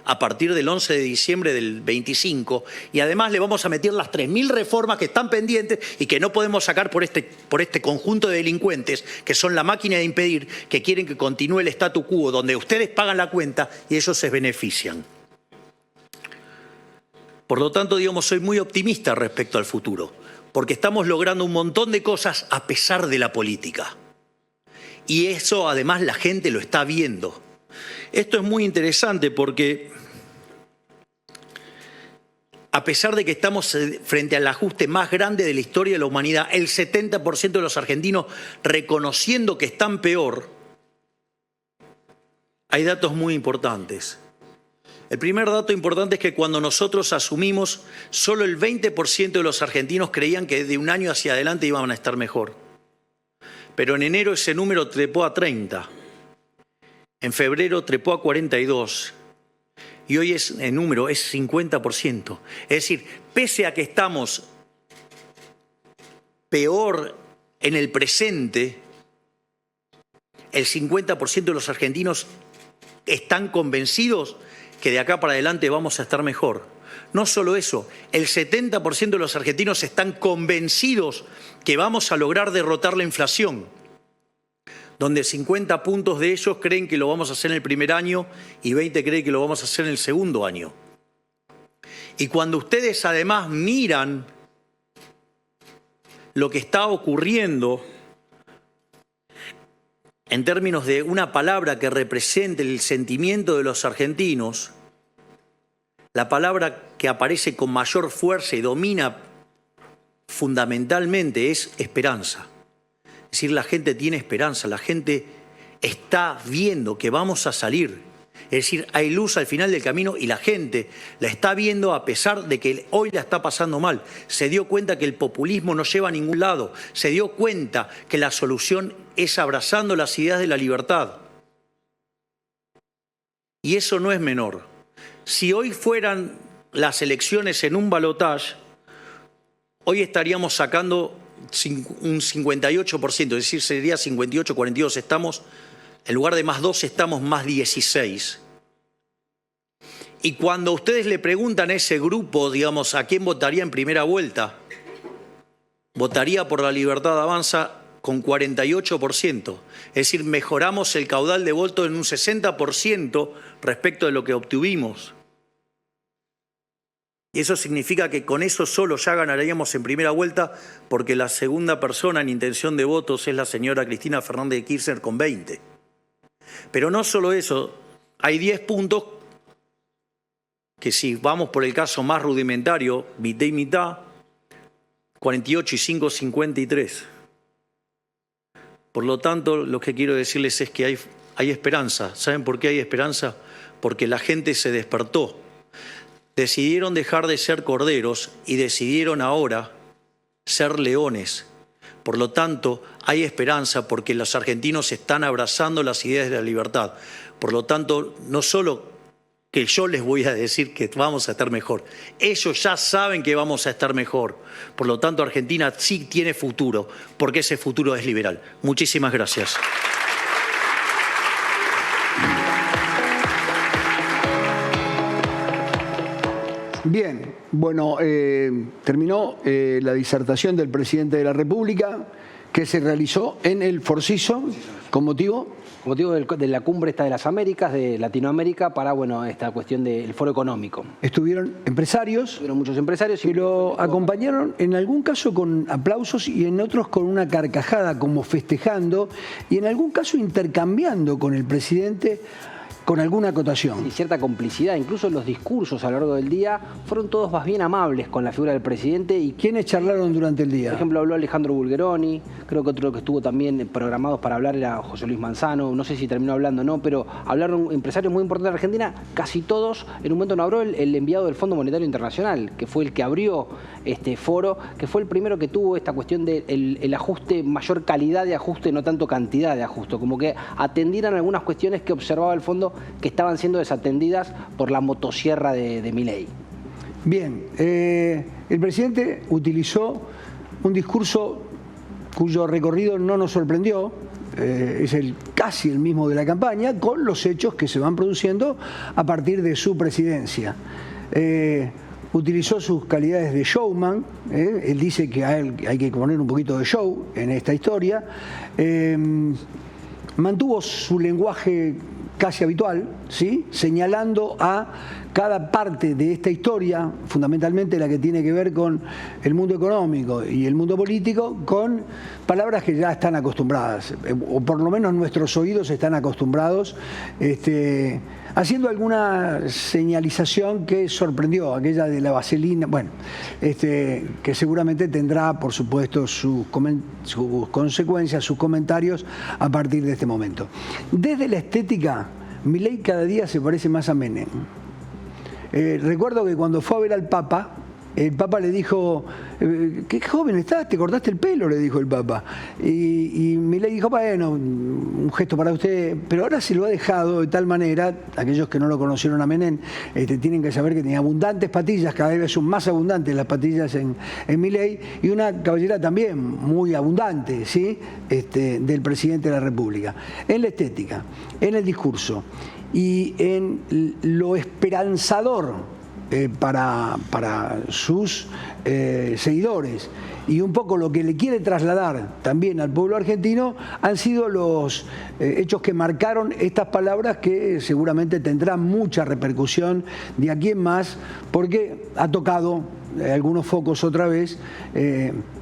a partir del 11 de diciembre del 25, y además le vamos a meter las 3.000 reformas que están pendientes y que no podemos sacar por este conjunto de delincuentes, que son la máquina de impedir, que quieren que continúe el statu quo, donde ustedes pagan la cuenta y ellos se benefician. Por lo tanto, digamos, soy muy optimista respecto al futuro, porque estamos logrando un montón de cosas a pesar de la política. Y eso además la gente lo está viendo. Esto es muy interesante porque a pesar de que estamos frente al ajuste más grande de la historia de la humanidad, el 70% de los argentinos reconociendo que están peor, hay datos muy importantes. El primer dato importante es que cuando nosotros asumimos, solo el 20% de los argentinos creían que de un año hacia adelante iban a estar mejor. Pero en enero ese número trepó a 30. En febrero trepó a 42. Y hoy el número es 50%. Es decir, pese a que estamos peor en el presente, el 50% de los argentinos están convencidos que de acá para adelante vamos a estar mejor. No solo eso, el 70% de los argentinos están convencidos que vamos a lograr derrotar la inflación, donde 50 puntos de ellos creen que lo vamos a hacer en el primer año y 20 creen que lo vamos a hacer en el segundo año. Y cuando ustedes además miran lo que está ocurriendo en términos de una palabra que represente el sentimiento de los argentinos, la palabra que aparece con mayor fuerza y domina fundamentalmente es esperanza. Es decir, la gente tiene esperanza, la gente está viendo que vamos a salir. Es decir, hay luz al final del camino y la gente la está viendo a pesar de que hoy la está pasando mal. Se dio cuenta que el populismo no lleva a ningún lado. Se dio cuenta que la solución es abrazando las ideas de la libertad. Y eso no es menor. Si hoy fueran las elecciones en un balotaje, hoy estaríamos sacando un 58%, es decir, sería 58-42, estamos, en lugar de más 12, estamos más 16. Y cuando ustedes le preguntan a ese grupo, digamos, a quién votaría en primera vuelta, votaría por La Libertad Avanza con 48%. Es decir, mejoramos el caudal de votos en un 60% respecto de lo que obtuvimos. Y eso significa que con eso solo ya ganaríamos en primera vuelta, porque la segunda persona en intención de votos es la señora Cristina Fernández de Kirchner con 20. Pero no solo eso, hay 10 puntos que si vamos por el caso más rudimentario, mitad y mitad, 48 y 5, 53. Por lo tanto, lo que quiero decirles es que hay esperanza. ¿Saben por qué hay esperanza? Porque la gente se despertó. Decidieron dejar de ser corderos y decidieron ahora ser leones. Por lo tanto, hay esperanza porque los argentinos están abrazando las ideas de la libertad. Por lo tanto, no solo que yo les voy a decir que vamos a estar mejor, ellos ya saben que vamos a estar mejor. Por lo tanto, Argentina sí tiene futuro, porque ese futuro es liberal. Muchísimas gracias. Bien, bueno, terminó la disertación del presidente de la República que se realizó en el Four Seasons con motivo de la cumbre esta de las Américas, de Latinoamérica, para esta cuestión del foro económico. Estuvieron empresarios. Estuvieron muchos empresarios. Que lo acompañaron en algún caso con aplausos y en otros con una carcajada, como festejando, y en algún caso intercambiando con el presidente con alguna acotación. Y cierta complicidad, incluso los discursos a lo largo del día fueron todos más bien amables con la figura del presidente. ¿Y quiénes charlaron durante el día? Por ejemplo, habló Alejandro Bulgeroni, creo que otro que estuvo también programados para hablar era José Luis Manzano, no sé si terminó hablando o no, pero hablaron empresarios muy importantes de Argentina, casi todos. En un momento no habló el enviado del Fondo Monetario Internacional, que fue el que abrió este foro, que fue el primero que tuvo esta cuestión del ajuste, mayor calidad de ajuste, no tanto cantidad de ajuste, como que atendieran algunas cuestiones que observaba el fondo que estaban siendo desatendidas por la motosierra de Milei. Bien, el presidente utilizó un discurso cuyo recorrido no nos sorprendió, es casi el mismo de la campaña, con los hechos que se van produciendo a partir de su presidencia. Utilizó sus calidades de showman, él dice que hay que poner un poquito de show en esta historia, mantuvo su lenguaje casi habitual, ¿sí? Señalando a cada parte de esta historia, fundamentalmente la que tiene que ver con el mundo económico y el mundo político, con palabras que ya están acostumbradas, o por lo menos nuestros oídos están acostumbrados, haciendo alguna señalización que sorprendió, aquella de la vaselina, bueno, que seguramente tendrá, por supuesto, sus consecuencias, sus comentarios a partir de este momento. Desde la estética, Milei cada día se parece más a Menem. Recuerdo que cuando fue a ver al Papa, el Papa le dijo, qué joven estás, te cortaste el pelo, le dijo el Papa. Y Milei dijo, bueno, un gesto para usted, pero ahora se lo ha dejado de tal manera, aquellos que no lo conocieron a Menem, tienen que saber que tenía abundantes patillas, cada vez son más abundantes las patillas en Milei, y una cabellera también muy abundante, ¿sí? Del presidente de la República. En la estética, en el discurso y en lo esperanzador para sus seguidores y un poco lo que le quiere trasladar también al pueblo argentino han sido los hechos que marcaron estas palabras que seguramente tendrán mucha repercusión de aquí en más porque ha tocado algunos focos otra vez.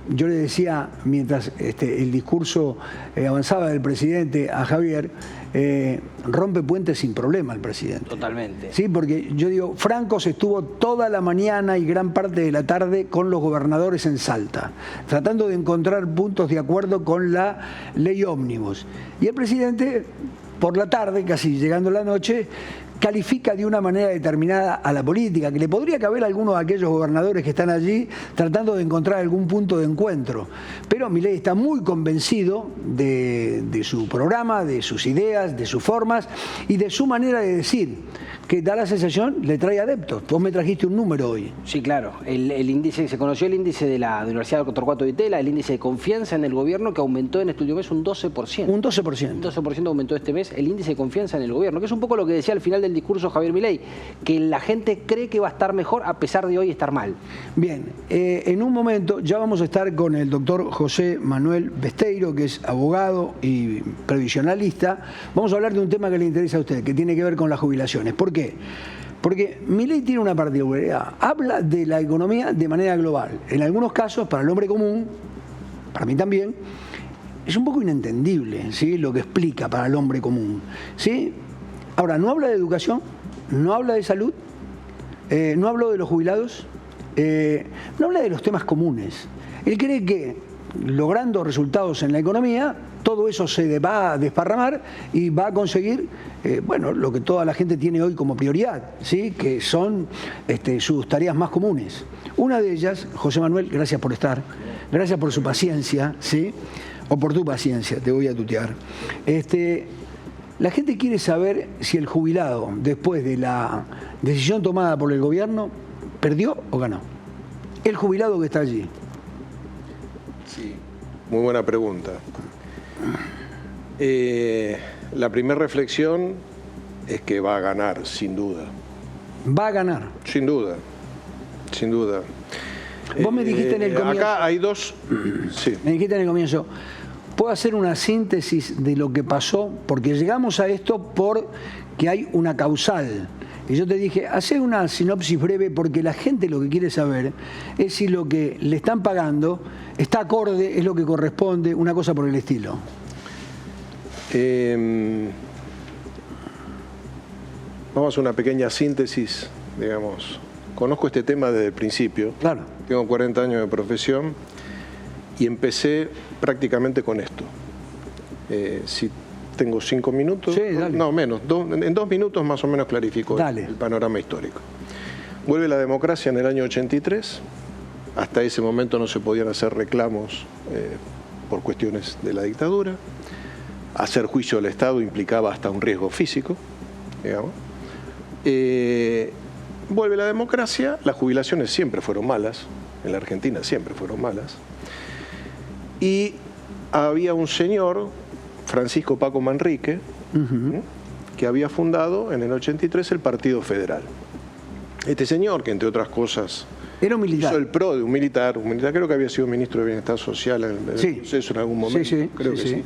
Yo le decía mientras el discurso avanzaba del presidente a Javier, rompe puentes sin problema el presidente. Totalmente. Sí, porque yo digo, Franco se estuvo toda la mañana y gran parte de la tarde con los gobernadores en Salta, tratando de encontrar puntos de acuerdo con la ley ómnibus. Y el presidente, por la tarde, casi llegando la noche, califica de una manera determinada a la política, que le podría caber a algunos de aquellos gobernadores que están allí tratando de encontrar algún punto de encuentro. Pero Milei está muy convencido de su programa, de sus ideas, de sus formas y de su manera de decir, que da la sensación, le trae adeptos. Vos me trajiste un número hoy. Sí, claro. El índice, se conoció el índice de la Universidad de Torcuato Di Itela, el índice de confianza en el gobierno que aumentó en este último mes un 12%. Un 12%. Un 12% aumentó este mes el índice de confianza en el gobierno, que es un poco lo que decía al final del discurso Javier Milei, que la gente cree que va a estar mejor a pesar de hoy estar mal. Bien, en un momento ya vamos a estar con el doctor José Manuel Besteiro, que es abogado y previsionalista. Vamos a hablar de un tema que le interesa a usted, que tiene que ver con las jubilaciones. ¿Por qué? Porque Milei tiene una particularidad. Habla de la economía de manera global. En algunos casos, para el hombre común, para mí también, es un poco inentendible, ¿sí?, lo que explica para el hombre común, ¿sí? Ahora, no habla de educación, no habla de salud, no habla de los jubilados, no habla de los temas comunes. Él cree que, logrando resultados en la economía, todo eso se va a desparramar y va a conseguir, bueno, lo que toda la gente tiene hoy como prioridad, ¿sí?, que son sus tareas más comunes. Una de ellas, José Manuel, gracias por estar, Gracias por su paciencia, ¿sí? O por tu paciencia, te voy a tutear. La gente quiere saber si el jubilado, después de la decisión tomada por el gobierno, perdió o ganó. El jubilado que está allí. Sí, muy buena pregunta. La primera reflexión es que va a ganar, sin duda. Va a ganar. Sin duda, sin duda. Vos me dijiste en el comienzo... Acá hay dos... Sí. Me dijiste en el comienzo, ¿puedo hacer una síntesis de lo que pasó? Porque llegamos a esto porque hay una causal. Y yo te dije, hacé una sinopsis breve porque la gente lo que quiere saber es si lo que le están pagando está acorde, es lo que corresponde, una cosa por el estilo. Vamos a hacer una pequeña síntesis, digamos. Conozco este tema desde el principio. Claro. Tengo 40 años de profesión y empecé prácticamente con esto. Si tengo 5 minutos, sí, dale. No menos, en 2 minutos más o menos clarifico el panorama histórico. Vuelve la democracia en el año 83. Hasta ese momento no se podían hacer reclamos por cuestiones de la dictadura. Hacer juicio al Estado implicaba hasta un riesgo físico, digamos. Vuelve la democracia, las jubilaciones siempre fueron malas, en la Argentina siempre fueron malas, y había un señor, Francisco Paco Manrique, que había fundado en el 83 el Partido Federal. Este señor, que entre otras cosas... Era un militar. Hizo el PRO de un militar, creo que había sido ministro de Bienestar Social en el proceso en algún momento, creo que sí.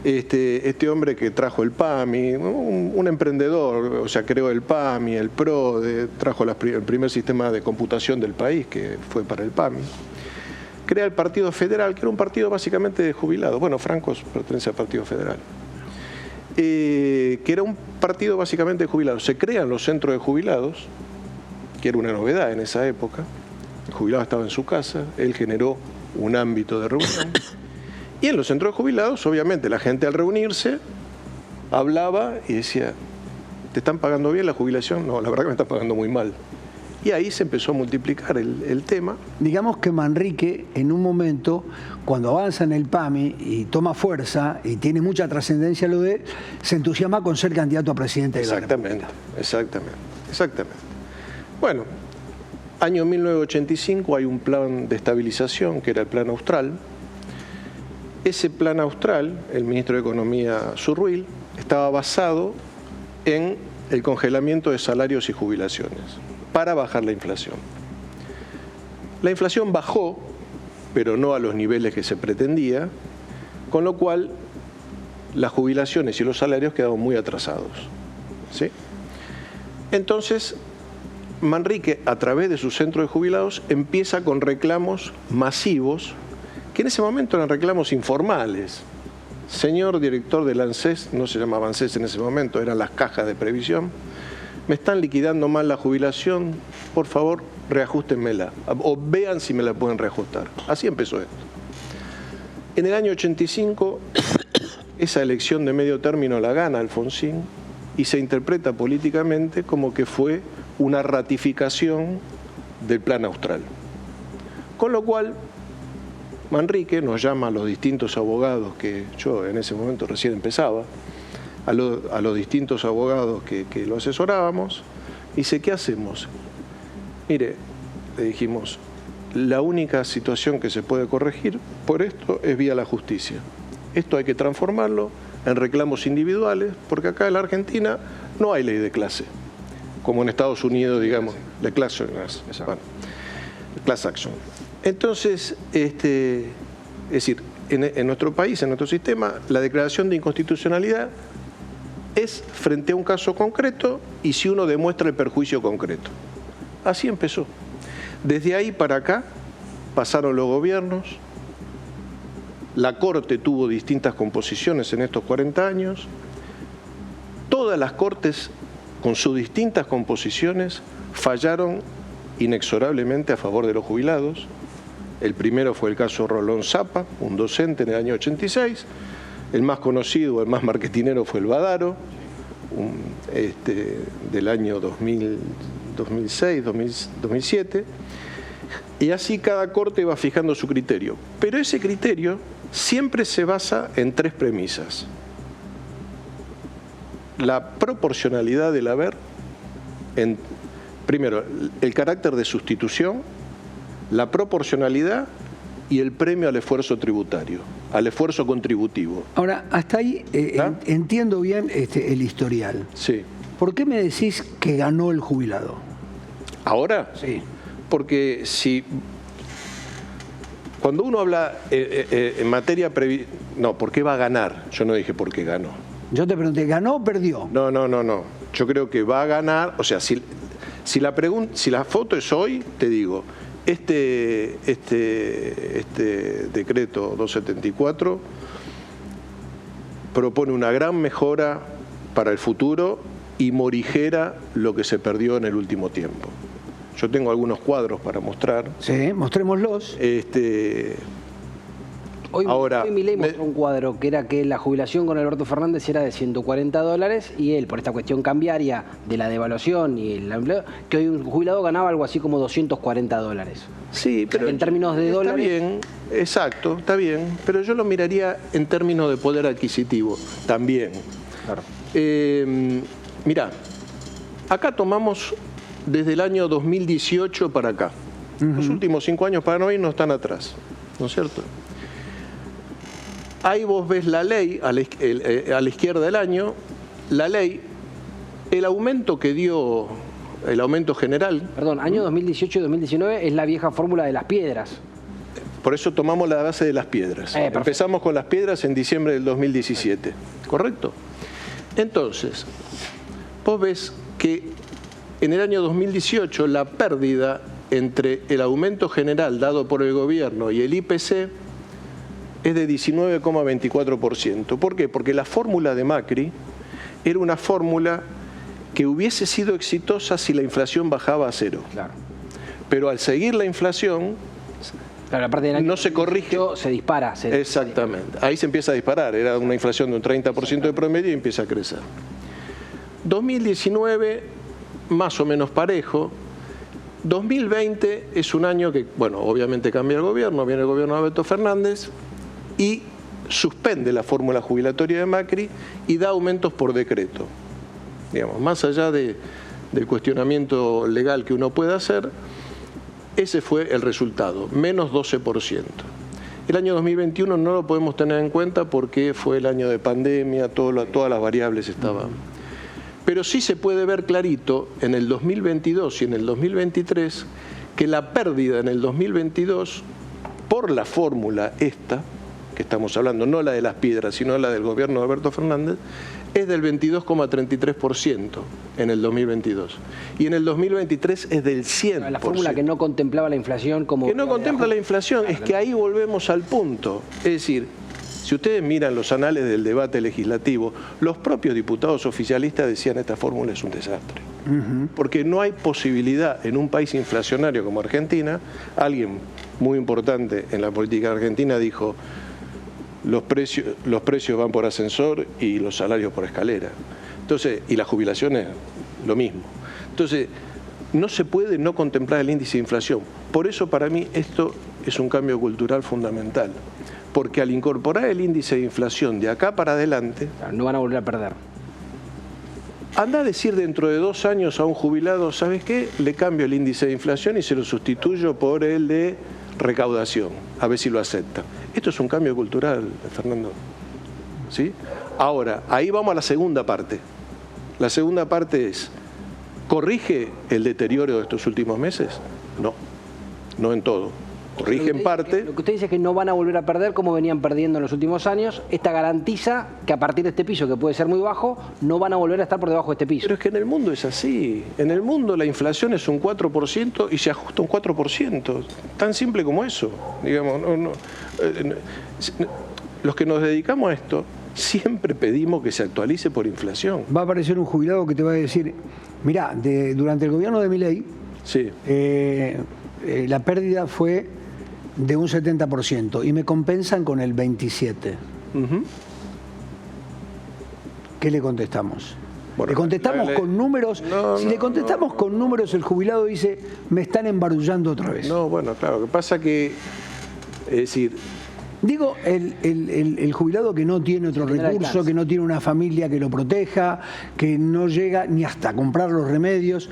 Este hombre que trajo el PAMI, un emprendedor, o sea, creó el PAMI, el PRO, trajo el primer sistema de computación del país, que fue para el PAMI. Crea el Partido Federal, que era un partido básicamente de jubilados. Bueno, Franco pertenece al Partido Federal. Que era un partido básicamente de jubilados. Se crean los centros de jubilados, que era una novedad en esa época. El jubilado estaba en su casa, él generó un ámbito de reunión. Y en los centros de jubilados, obviamente, la gente al reunirse hablaba y decía, ¿te están pagando bien la jubilación? No, la verdad que me están pagando muy mal. Y ahí se empezó a multiplicar el tema. Digamos que Manrique, en un momento, cuando avanza en el PAMI y toma fuerza y tiene mucha trascendencia lo de él, se entusiasma con ser candidato a presidente de la República. Exactamente. Bueno, año 1985 hay un plan de estabilización, que era el Plan Austral. Ese plan austral, el ministro de Economía Zurruil, estaba basado en el congelamiento de salarios y jubilaciones para bajar la inflación. La inflación bajó, pero no a los niveles que se pretendía, con lo cual las jubilaciones y los salarios quedaron muy atrasados, ¿sí? Entonces, Manrique, a través de su centro de jubilados, empieza con reclamos masivos, que en ese momento eran reclamos informales. Señor director del ANSES, no se llamaba ANSES en ese momento, eran las cajas de previsión, me están liquidando mal la jubilación, por favor, reajústenmela, o vean si me la pueden reajustar. Así empezó esto. En el año 85, esa elección de medio término la gana Alfonsín y se interpreta políticamente como que fue una ratificación del Plan Austral. Con lo cual, Manrique nos llama a los distintos abogados, que yo en ese momento recién empezaba, a los distintos abogados que lo asesorábamos, y dice, ¿qué hacemos? Mire, le dijimos, la única situación que se puede corregir por esto es vía la justicia. Esto hay que transformarlo en reclamos individuales, porque acá en la Argentina no hay ley de clase, como en Estados Unidos, digamos, de clase, bueno, class action. Entonces, es decir, en nuestro país, en nuestro sistema, la declaración de inconstitucionalidad es frente a un caso concreto y si uno demuestra el perjuicio concreto. Así empezó. Desde ahí para acá pasaron los gobiernos, la Corte tuvo distintas composiciones en estos 40 años, todas las Cortes con sus distintas composiciones fallaron inexorablemente a favor de los jubilados. El primero fue el caso Rolón Zapa, un docente en el año 86, el más conocido, el más marketinero fue el Badaro, del año 2006, 2007, Y así cada corte va fijando su criterio. Pero ese criterio siempre se basa en 3 premisas. La proporcionalidad del haber, primero, el carácter de sustitución, la proporcionalidad y el premio al esfuerzo tributario, al esfuerzo contributivo. Ahora, hasta ahí entiendo bien el historial. Sí. ¿Por qué me decís que ganó el jubilado? ¿Ahora? Sí. Porque cuando uno habla en materia no, ¿por qué va a ganar? Yo no dije por qué ganó. Yo te pregunté, ¿ganó o perdió? No. Yo creo que va a ganar, o sea, si la foto es hoy, te digo, este decreto 274 propone una gran mejora para el futuro y morigera lo que se perdió en el último tiempo. Yo tengo algunos cuadros para mostrar. Sí, mostrémoslos. Hoy Ahora, Milei mostró un cuadro que era que la jubilación con Alberto Fernández era de $140 y él, por esta cuestión cambiaria de la devaluación y el empleo, que hoy un jubilado ganaba algo así como $240. Sí, pero en términos de dólares. Está bien, exacto, está bien, pero yo lo miraría en términos de poder adquisitivo también. Claro. Mirá, acá tomamos desde el año 2018 para acá. Los últimos 5 años para no irnos tan atrás, ¿no es cierto? Ahí vos ves la ley, a la izquierda del año, la ley, el aumento que dio, el aumento general. Perdón, año 2018 y 2019 es la vieja fórmula de las piedras. Por eso tomamos la base de las piedras. Empezamos con las piedras en diciembre del 2017, ¿correcto? Entonces, vos ves que en el año 2018 la pérdida entre el aumento general dado por el gobierno y el IPC es de 19,24%. ¿Por qué? Porque la fórmula de Macri era una fórmula que hubiese sido exitosa si la inflación bajaba a 0. Claro. Pero al seguir la inflación, claro, la parte del año no se corrige. Se dispara. Exactamente. Ahí se empieza a disparar. Era una inflación de un 30% de promedio y empieza a crecer. 2019, más o menos parejo. 2020 es un año que, bueno, obviamente cambia el gobierno, viene el gobierno de Alberto Fernández y suspende la fórmula jubilatoria de Macri y da aumentos por decreto. Digamos, más allá del cuestionamiento legal que uno pueda hacer, ese fue el resultado, menos 12%. El año 2021 no lo podemos tener en cuenta porque fue el año de pandemia, todas las variables estaban. Pero sí se puede ver clarito en el 2022 y en el 2023 que la pérdida en el 2022, por la fórmula esta, que estamos hablando, no la de las piedras, sino la del gobierno de Alberto Fernández, es del 22,33% en el 2022. Y en el 2023 es del 100%. La fórmula que no contemplaba la inflación como... Que no contempla la inflación, es que ahí volvemos al punto. Es decir, si ustedes miran los anales del debate legislativo, los propios diputados oficialistas decían esta fórmula es un desastre. Porque no hay posibilidad en un país inflacionario como Argentina. Alguien muy importante en la política argentina dijo: los precios van por ascensor y los salarios por escalera. Entonces, y las jubilaciones, lo mismo. Entonces, no se puede no contemplar el índice de inflación. Por eso, para mí, esto es un cambio cultural fundamental. Porque al incorporar el índice de inflación de acá para adelante... No van a volver a perder. Anda a decir dentro de 2 años a un jubilado, ¿sabes qué? Le cambio el índice de inflación y se lo sustituyo por el de recaudación, a ver si lo acepta. Esto es un cambio cultural, Fernando. ¿Sí? Ahora, ahí vamos a la segunda parte. La segunda parte es, ¿corrige el deterioro de estos últimos meses? No, no en todo. Corrige en parte. Lo que usted dice es que no van a volver a perder como venían perdiendo en los últimos años. Esta garantiza que a partir de este piso, que puede ser muy bajo, no van a volver a estar por debajo de este piso. Pero es que en el mundo es así. En el mundo la inflación es un 4% y se ajusta un 4%. Tan simple como eso. Digamos, los que nos dedicamos a esto siempre pedimos que se actualice por inflación. Va a aparecer un jubilado que te va a decir, mirá, durante el gobierno de Milei, sí. La pérdida fue de un 70% y me compensan con el 27%. ¿Qué le contestamos? Le contestamos con números. Si le contestamos con números, el jubilado dice, me están embarullando otra vez. No, bueno, claro, lo que pasa que, es decir... Digo, el jubilado que no tiene otro recurso, que no tiene una familia que lo proteja, que no llega ni hasta comprar los remedios.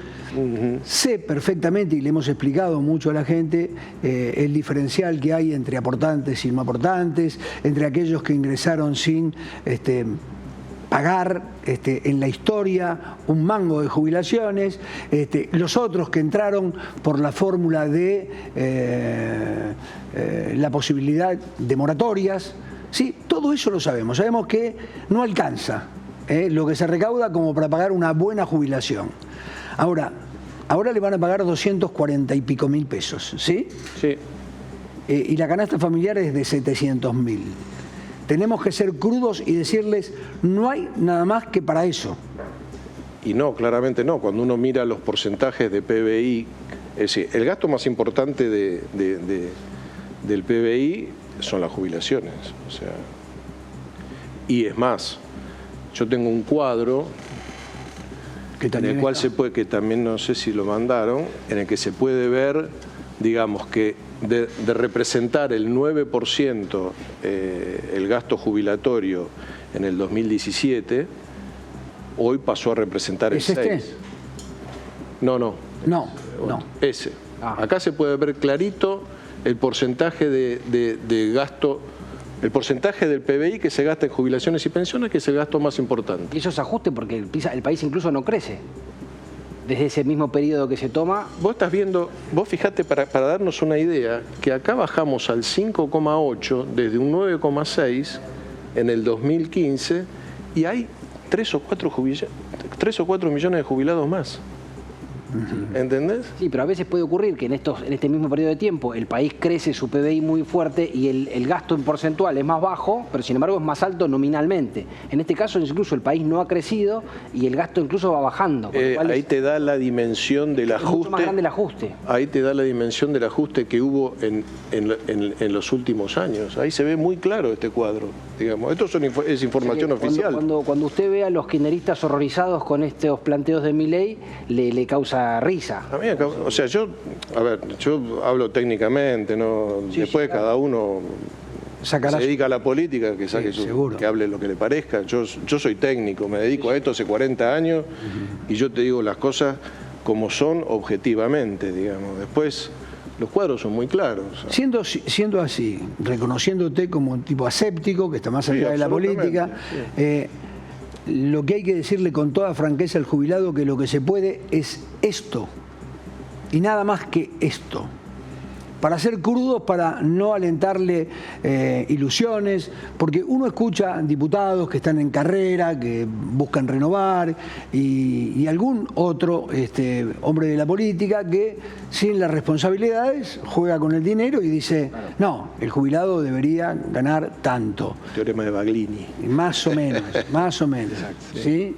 Sé perfectamente, y le hemos explicado mucho a la gente, el diferencial que hay entre aportantes y no aportantes, entre aquellos que ingresaron sin pagar en la historia un mango de jubilaciones, los otros que entraron por la fórmula de la posibilidad de moratorias. Sí, todo eso lo sabemos. Sabemos que no alcanza lo que se recauda como para pagar una buena jubilación. Ahora le van a pagar 240 y pico mil pesos, ¿sí? Sí. Y la canasta familiar es de 700.000. Tenemos que ser crudos y decirles, no hay nada más que para eso. Y no, claramente no. Cuando uno mira los porcentajes de PBI, es decir, el gasto más importante del PBI son las jubilaciones. O sea, y es más, yo tengo un cuadro en el cual se puede, que también no sé si lo mandaron, en el que se puede ver, digamos, que de representar el 9% el gasto jubilatorio en el 2017, hoy pasó a representar el 6%. No. Ese. Acá se puede ver clarito el porcentaje de gasto, el porcentaje del PBI que se gasta en jubilaciones y pensiones, que es el gasto más importante. Y eso se ajuste porque el país incluso no crece. Desde ese mismo periodo que se toma... Vos estás viendo, vos fijate para darnos una idea, que acá bajamos al 5,8 desde un 9,6 en el 2015 y hay 3 o 4 millones de jubilados más. ¿Entendés? Sí, pero a veces puede ocurrir que en este mismo periodo de tiempo el país crece su PBI muy fuerte y el gasto en porcentual es más bajo, pero sin embargo es más alto nominalmente. En este caso incluso el país no ha crecido y el gasto incluso va bajando. Ahí te da la dimensión del ajuste. Es mucho más grande el ajuste. Ahí te da la dimensión del ajuste que hubo en los últimos años. Ahí se ve muy claro este cuadro, digamos. Esto es información oficial. Cuando usted ve a los kirchneristas horrorizados con estos planteos de Milei, le causa risa. A mí, o sea, yo hablo técnicamente, ¿no? Sí, después claro. Cada uno se dedica a la política, que saque que hable lo que le parezca. Yo soy técnico, me dedico a esto hace 40 años y yo te digo las cosas como son objetivamente, digamos. Después los cuadros son muy claros. Siendo así, reconociéndote como un tipo aséptico, que está más allá de la política, lo que hay que decirle con toda franqueza al jubilado que lo que se puede es esto y nada más que esto. Para ser crudos, para no alentarle ilusiones, porque uno escucha diputados que están en carrera, que buscan renovar, y algún otro hombre de la política que sin las responsabilidades juega con el dinero y dice, no, el jubilado debería ganar tanto. Teorema de Baglini. Más o menos, más o menos. ¿Sí?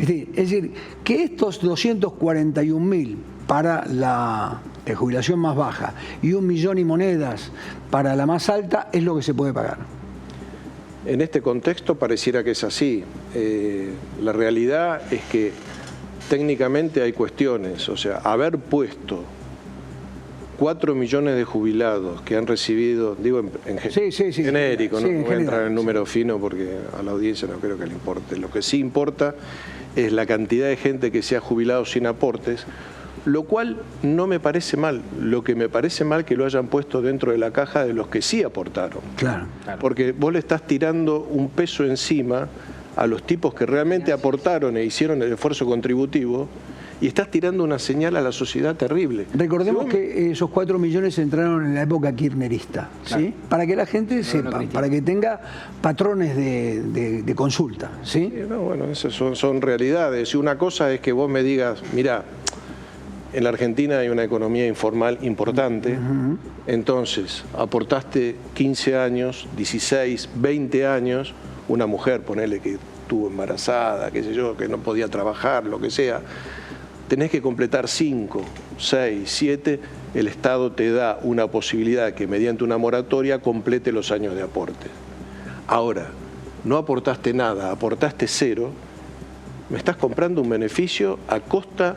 Es decir, que estos 241.000 para la jubilación más baja y 1 millón y monedas para la más alta es lo que se puede pagar. En este contexto pareciera que es así. La realidad es que técnicamente hay cuestiones, o sea, haber puesto 4 millones de jubilados que han recibido, digo en genérico, no voy a entrar en número fino porque a la audiencia no creo que le importe. Lo que sí importa es la cantidad de gente que se ha jubilado sin aportes, lo cual no me parece mal. Lo que me parece mal que lo hayan puesto dentro de la caja de los que sí aportaron. Claro. Porque vos le estás tirando un peso encima a los tipos que realmente aportaron e hicieron el esfuerzo contributivo y estás tirando una señal a la sociedad terrible. Recordemos que esos 4 millones entraron en la época kirchnerista, ¿sí? Claro. Para que la gente sepa, para que tenga patrones de consulta, ¿sí? Bueno, esas son realidades. Y una cosa es que vos me digas, mirá, en la Argentina hay una economía informal importante, entonces aportaste 15 años, 16, 20 años, una mujer, ponele que estuvo embarazada, qué sé yo, que no podía trabajar, lo que sea, tenés que completar 5, 6, 7, el Estado te da una posibilidad que mediante una moratoria complete los años de aporte. Ahora, no aportaste nada, aportaste 0, me estás comprando un beneficio a costa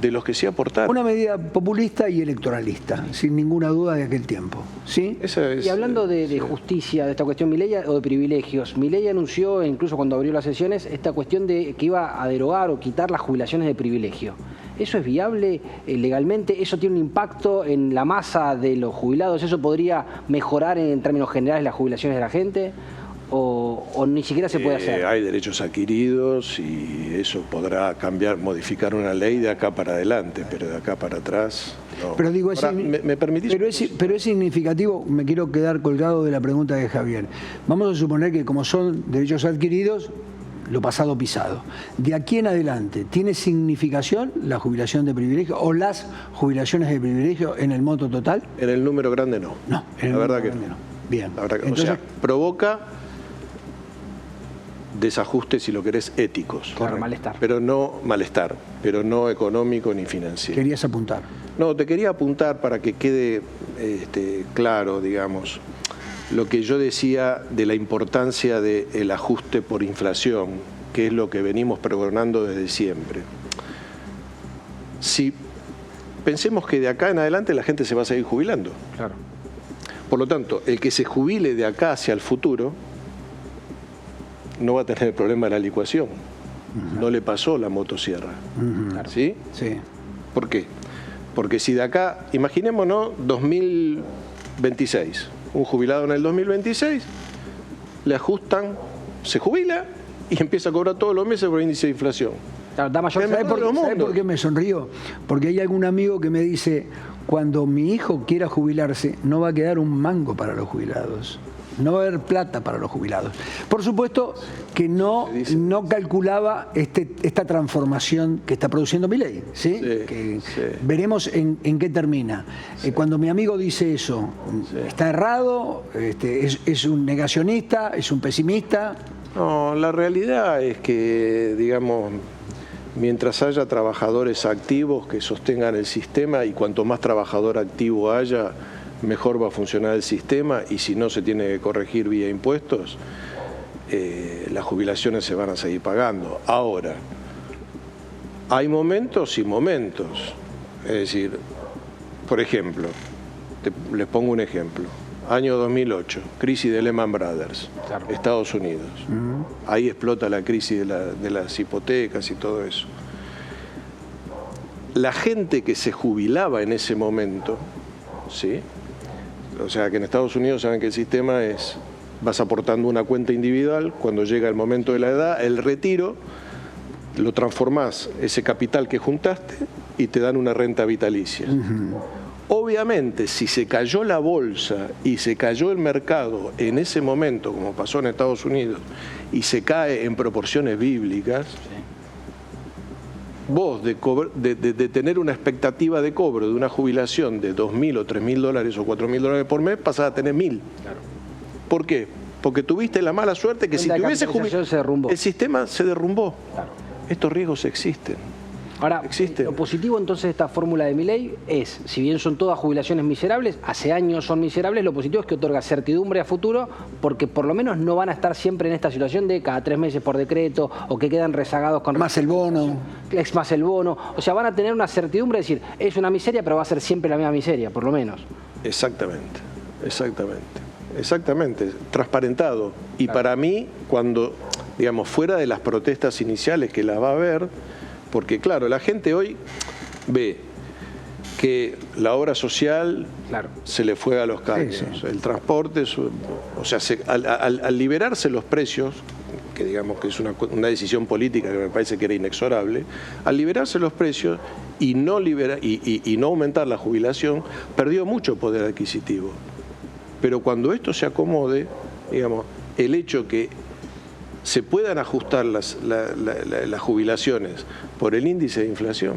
de los que sí aportaron. Una medida populista y electoralista, sin ninguna duda de aquel tiempo. ¿Sí? Y hablando de justicia, de esta cuestión Milei o de privilegios, Milei anunció, incluso cuando abrió las sesiones, esta cuestión de que iba a derogar o quitar las jubilaciones de privilegio. ¿Eso es viable legalmente? ¿Eso tiene un impacto en la masa de los jubilados? ¿Eso podría mejorar en términos generales las jubilaciones de la gente? ¿O ni siquiera se puede hacer? Hay derechos adquiridos y eso podrá cambiar, modificar una ley de acá para adelante, pero de acá para atrás no. Pero digo, ahora, ¿me permitís? Pero es significativo, me quiero quedar colgado de la pregunta de Javier. Vamos a suponer que como son derechos adquiridos, lo pasado pisado. De aquí en adelante, ¿tiene significación la jubilación de privilegio o las jubilaciones de privilegio en el monto total? En el número grande no. No, en el la verdad número que grande no. Bien. La verdad que, entonces, o sea, provoca desajustes, si lo querés, éticos. Claro, malestar. Pero no económico ni financiero. Querías apuntar. No, te quería apuntar para que quede claro, digamos, lo que yo decía de la importancia del ajuste por inflación, que es lo que venimos pregonando desde siempre. Si pensemos que de acá en adelante la gente se va a seguir jubilando. Claro. Por lo tanto, el que se jubile de acá hacia el futuro no va a tener el problema de la licuación. No le pasó la motosierra. ¿Sí? Sí. ¿Por qué? Porque si de acá, imaginémonos 2026, un jubilado en el 2026, le ajustan, se jubila y empieza a cobrar todos los meses por índice de inflación. Claro, da mayor ¿Sabe por qué me sonrío? Porque hay algún amigo que me dice, cuando mi hijo quiera jubilarse, no va a quedar un mango para los jubilados. No va a haber plata para los jubilados. Por supuesto que no calculaba esta transformación que está produciendo Milei, ¿sí? Veremos en qué termina. Cuando mi amigo dice eso, ¿está errado? ¿Es un negacionista? ¿Es un pesimista? No, la realidad es que, digamos, mientras haya trabajadores activos que sostengan el sistema y cuanto más trabajador activo haya, mejor va a funcionar el sistema y si no se tiene que corregir vía impuestos, las jubilaciones se van a seguir pagando. Ahora, hay momentos y momentos. Es decir, por ejemplo, les pongo un ejemplo. Año 2008, crisis de Lehman Brothers, claro. Estados Unidos. Ahí explota la crisis de las hipotecas y todo eso. La gente que se jubilaba en ese momento, ¿sí? O sea que en Estados Unidos saben que el sistema es, vas aportando una cuenta individual, cuando llega el momento de la edad, el retiro, lo transformás, ese capital que juntaste, y te dan una renta vitalicia. Obviamente, si se cayó la bolsa y se cayó el mercado en ese momento, como pasó en Estados Unidos, y se cae en proporciones bíblicas, vos de tener una expectativa de cobro de una jubilación de $2.000 o $3.000 o $4.000 por mes, pasás a tener 1.000. Claro. ¿Por qué? Porque tuviste la mala suerte que si te hubiese jubilado, el sistema se derrumbó. Claro. Estos riesgos existen. Ahora, lo positivo entonces de esta fórmula de Milei es, si bien son todas jubilaciones miserables, hace años son miserables, lo positivo es que otorga certidumbre a futuro, porque por lo menos no van a estar siempre en esta situación de cada 3 meses por decreto, o que quedan rezagados con... Más el bono. Más el bono. O sea, van a tener una certidumbre de decir, es una miseria, pero va a ser siempre la misma miseria, por lo menos. Exactamente, transparentado. Y claro. Para mí, cuando, digamos, fuera de las protestas iniciales que las va a haber, porque claro, la gente hoy ve que la obra social se le fue a los caños, el transporte, o sea, al liberarse los precios, que digamos que es una decisión política que me parece que era inexorable, al liberarse los precios y no aumentar la jubilación, perdió mucho poder adquisitivo. Pero cuando esto se acomode, digamos, el hecho que se puedan ajustar las jubilaciones por el índice de inflación,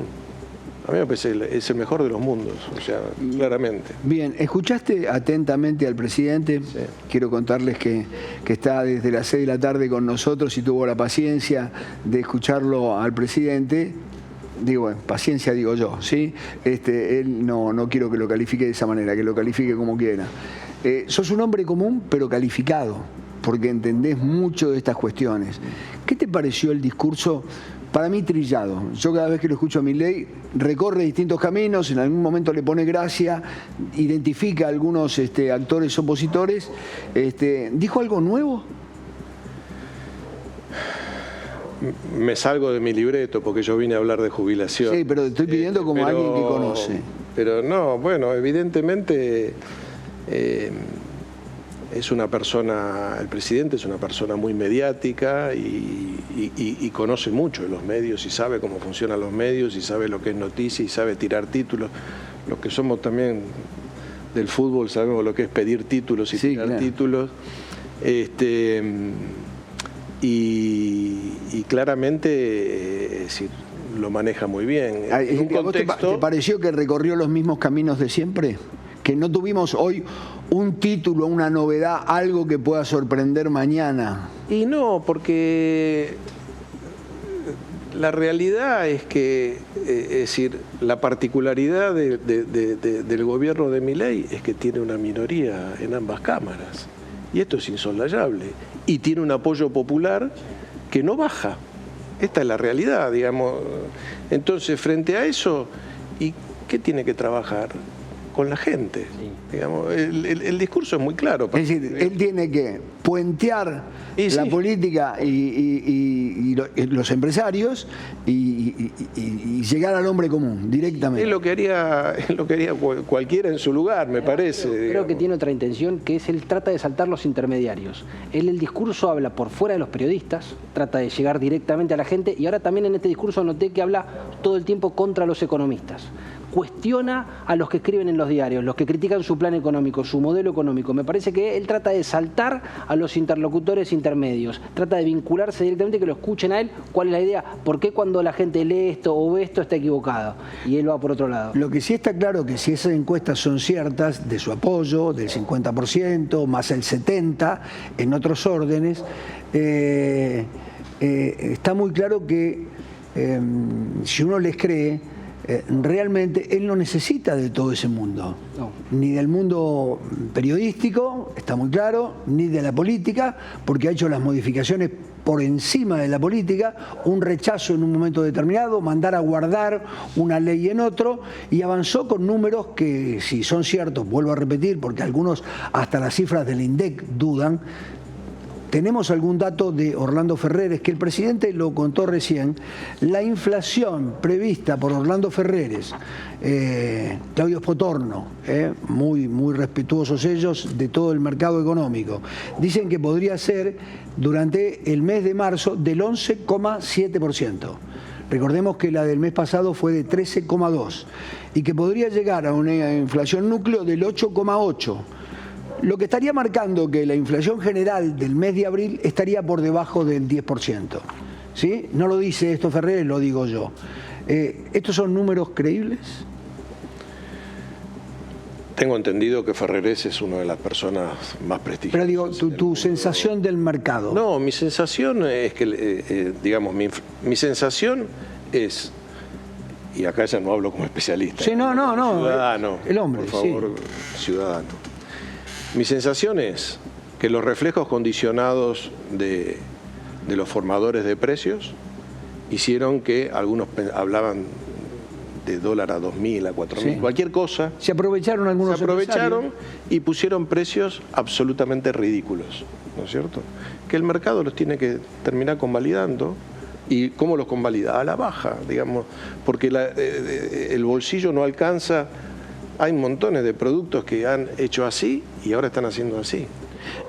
a mí me parece es el mejor de los mundos, o sea, claramente. Bien, escuchaste atentamente al presidente. Sí. Quiero contarles que está desde las 6 de la tarde con nosotros y tuvo la paciencia de escucharlo al presidente. Digo, paciencia digo yo, ¿sí? Él no quiero que lo califique de esa manera, que lo califique como quiera. Sos un hombre común, pero calificado, porque entendés mucho de estas cuestiones. ¿Qué te pareció el discurso? Para mí trillado. Yo cada vez que lo escucho a Milei recorre distintos caminos, en algún momento le pone gracia, identifica a algunos actores opositores. ¿Dijo algo nuevo? Me salgo de mi libreto porque yo vine a hablar de jubilación. Sí, pero te estoy pidiendo como alguien que conoce. Pero no, bueno, evidentemente es una persona, el presidente es una persona muy mediática y conoce mucho de los medios y sabe cómo funcionan los medios y sabe lo que es noticia y sabe tirar títulos. Los que somos también del fútbol sabemos lo que es pedir títulos y tirar títulos. Y claramente lo maneja muy bien. ¿Te pareció que recorrió los mismos caminos de siempre? ¿Que no tuvimos hoy un título, una novedad, algo que pueda sorprender mañana? Y no, porque la realidad es que, es decir, la particularidad del gobierno de Milei es que tiene una minoría en ambas cámaras. Y esto es insoslayable. Y tiene un apoyo popular que no baja. Esta es la realidad, digamos. Entonces, frente a eso, ¿y qué tiene que trabajar? Con la gente. Sí. Digamos, el discurso es muy claro. Es decir, él tiene que puentear la política y los empresarios y llegar al hombre común directamente. Es lo que haría cualquiera en su lugar, me parece. Creo que tiene otra intención, que es él trata de saltar los intermediarios. Él el discurso habla por fuera de los periodistas, trata de llegar directamente a la gente, y ahora también en este discurso noté que habla todo el tiempo contra los economistas. Cuestiona a los que escriben en los diarios, los que critican su plan económico, su modelo económico. Me parece que él trata de saltar a los interlocutores intermedios, trata de vincularse directamente, que lo escuchen a él, cuál es la idea, por qué cuando la gente lee esto o ve esto está equivocado, y él va por otro lado. Lo que sí está claro que si esas encuestas son ciertas, de su apoyo, del 50%, más el 70%, en otros órdenes, está muy claro que si uno les cree, realmente él no necesita de todo ese mundo, ni del mundo periodístico, está muy claro, ni de la política, porque ha hecho las modificaciones por encima de la política, un rechazo en un momento determinado, mandar a guardar una ley en otro, y avanzó con números que, si son ciertos, vuelvo a repetir, porque algunos hasta las cifras del INDEC dudan. Tenemos algún dato de Orlando Ferreres, que el presidente lo contó recién. La inflación prevista por Orlando Ferreres, Claudio Spotorno, muy respetuosos ellos de todo el mercado económico, dicen que podría ser durante el mes de marzo del 11,7%. Recordemos que la del mes pasado fue de 13,2% y que podría llegar a una inflación núcleo del 8,8%. Lo que estaría marcando que la inflación general del mes de abril estaría por debajo del 10%. ¿Sí? No lo dice esto Ferreres, lo digo yo. ¿Estos son números creíbles? Tengo entendido que Ferreres es una de las personas más prestigiosas. Pero digo, tu sensación del mercado. No, mi sensación es que, digamos, mi sensación es, y acá ya no hablo como especialista. Sí, no. Ciudadano. El hombre, por favor, sí. Ciudadano. Mi sensación es que los reflejos condicionados de los formadores de precios hicieron que algunos hablaban de dólar a 2.000, a 4.000, cualquier cosa. Se aprovecharon algunos. Se aprovecharon y pusieron precios absolutamente ridículos, ¿no es cierto? Que el mercado los tiene que terminar convalidando. ¿Y cómo los convalida? A la baja, digamos, porque el bolsillo no alcanza. Hay montones de productos que han hecho así y ahora están haciendo así.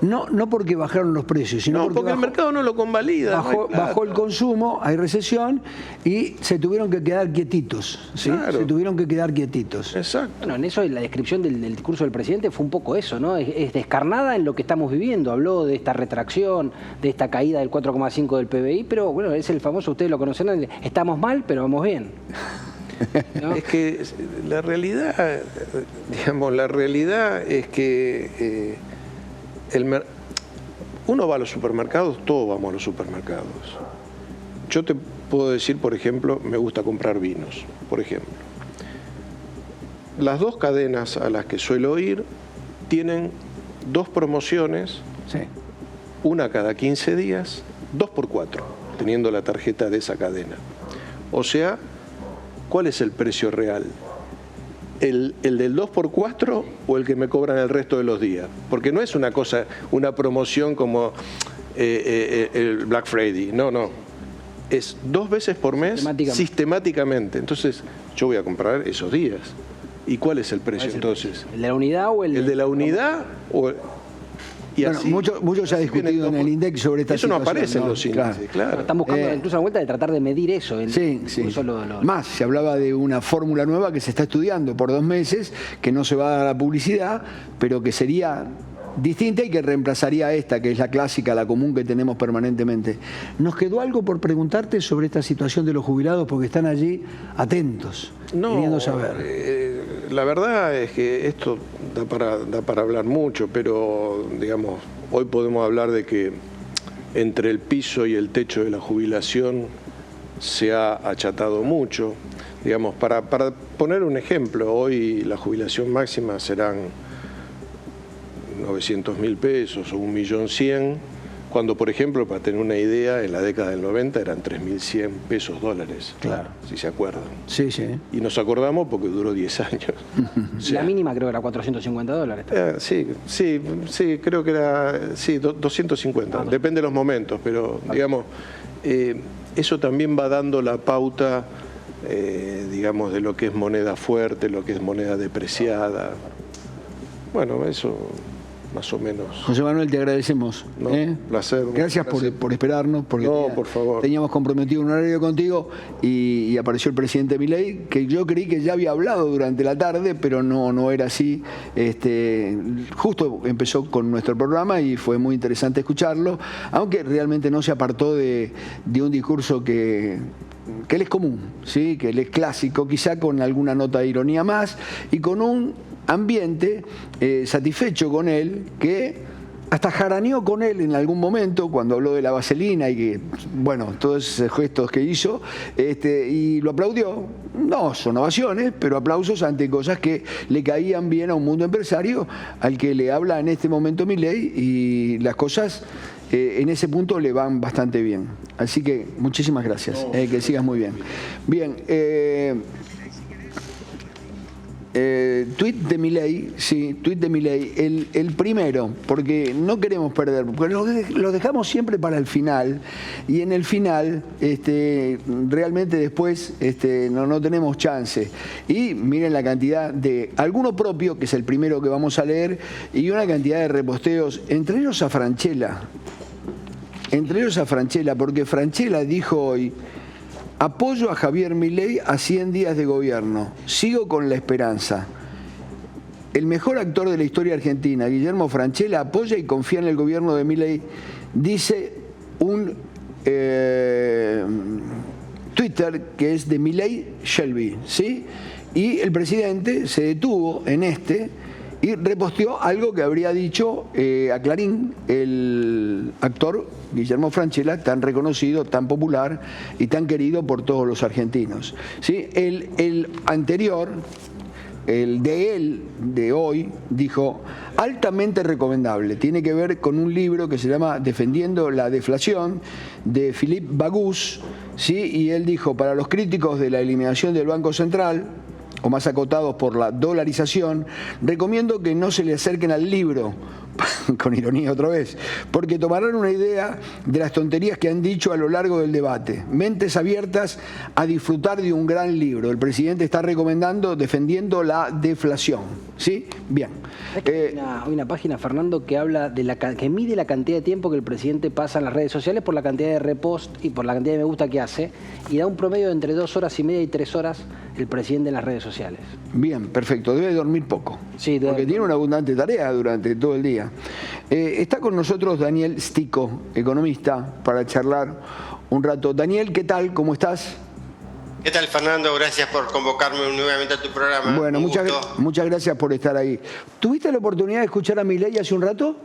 No porque bajaron los precios, sino porque el mercado no lo convalida. Bajó el consumo, hay recesión y se tuvieron que quedar quietitos. ¿Sí? Claro. Se tuvieron que quedar quietitos. Exacto. Bueno, en eso la descripción del discurso del presidente fue un poco eso, ¿no? Es descarnada en lo que estamos viviendo. Habló de esta retracción, de esta caída del 4,5% del PBI, pero bueno, es el famoso, ustedes lo conocen, estamos mal, pero vamos bien. ¿No? Es que la realidad, digamos, es que uno va a los supermercados, todos vamos a los supermercados. Yo te puedo decir, por ejemplo, me gusta comprar vinos, por ejemplo. Las dos cadenas a las que suelo ir tienen dos promociones, una cada 15 días, 2x4. teniendo la tarjeta de esa cadena. O sea, ¿cuál es el precio real? ¿El del 2x4 o el que me cobran el resto de los días? Porque no es una cosa, una promoción como el Black Friday, no. Es 2 veces por mes sistemáticamente. Entonces, yo voy a comprar esos días. ¿Y cuál es el precio entonces? ¿El de la unidad o el de la unidad? Y bueno, así, mucho se ha discutido en el INDEC sobre esta situación. Eso no aparece en los índices, claro. Están buscando incluso la vuelta de tratar de medir eso. Sí. Más, se hablaba de una fórmula nueva que se está estudiando por 2 meses, que no se va a dar a la publicidad, pero que sería distinta y que reemplazaría a esta, que es la clásica, la común que tenemos permanentemente. ¿Nos quedó algo por preguntarte sobre esta situación de los jubilados? Porque están allí atentos, queriendo saber. La verdad es que esto da para hablar mucho, pero digamos, hoy podemos hablar de que entre el piso y el techo de la jubilación se ha achatado mucho. Digamos, para poner un ejemplo, hoy la jubilación máxima serán 900.000 pesos o 1.100.000, cuando, por ejemplo, para tener una idea, en la década del 90 eran 3.100 pesos dólares, claro, si se acuerdan. Sí. Y nos acordamos porque duró 10 años. O sea, la mínima creo que era 450 dólares. Sí, creo que era 250, depende de los momentos, pero digamos, eso también va dando la pauta, digamos, de lo que es moneda fuerte, lo que es moneda depreciada. Bueno, eso más o menos. José Manuel, te agradecemos. Placer. Gracias por esperarnos, porque por favor. Teníamos comprometido un horario contigo y apareció el presidente Milei, que yo creí que ya había hablado durante la tarde, pero no era así. Justo empezó con nuestro programa y fue muy interesante escucharlo, aunque realmente no se apartó de un discurso que él es común, ¿sí? Que él es clásico, quizá con alguna nota de ironía más y con un ambiente satisfecho con él, que hasta jaraneó con él en algún momento cuando habló de la vaselina y que, bueno, todos esos gestos que hizo, y lo aplaudió. No son ovaciones, pero aplausos ante cosas que le caían bien a un mundo empresario al que le habla en este momento Milei, y las cosas en ese punto le van bastante bien. Así que muchísimas gracias, que sigas muy bien. Bien, tuit de Milei, el primero, porque no queremos perder, porque lo dejamos siempre para el final, y en el final realmente después no tenemos chance. Y miren la cantidad de alguno propio, que es el primero que vamos a leer, y una cantidad de reposteos, entre ellos a Franchella, porque Franchella dijo hoy: apoyo a Javier Milei a 100 días de gobierno. Sigo con la esperanza. El mejor actor de la historia argentina, Guillermo Franchella, apoya y confía en el gobierno de Milei, dice un Twitter que es de Milei Shelby, ¿sí? Y el presidente se detuvo en y reposteó algo que habría dicho a Clarín el actor Guillermo Franchella, tan reconocido, tan popular y tan querido por todos los argentinos, ¿sí? El anterior, el de él, de hoy, dijo: altamente recomendable. Tiene que ver con un libro que se llama Defendiendo la deflación, de Philippe Bagús, ¿sí? Y él dijo: para los críticos de la eliminación del Banco Central, o más acotados por la dolarización, recomiendo que no se le acerquen al libro, con ironía otra vez, porque tomarán una idea de las tonterías que han dicho a lo largo del debate. Mentes abiertas a disfrutar de un gran libro. El presidente está recomendando Defendiendo la deflación. ¿Sí? Bien. Hay una página, Fernando, que habla de que mide la cantidad de tiempo que el presidente pasa en las redes sociales por la cantidad de repost y por la cantidad de me gusta que hace, y da un promedio de entre 2 horas y media y 3 horas el presidente en las redes sociales. Bien, perfecto. Debe dormir poco. Sí, porque tiene una abundante tarea durante todo el día. Está con nosotros Daniel Stico, economista, para charlar un rato. Daniel, ¿qué tal? ¿Cómo estás? ¿Qué tal, Fernando? Gracias por convocarme nuevamente a tu programa. Bueno, muchas gracias por estar ahí. ¿Tuviste la oportunidad de escuchar a Milei hace un rato?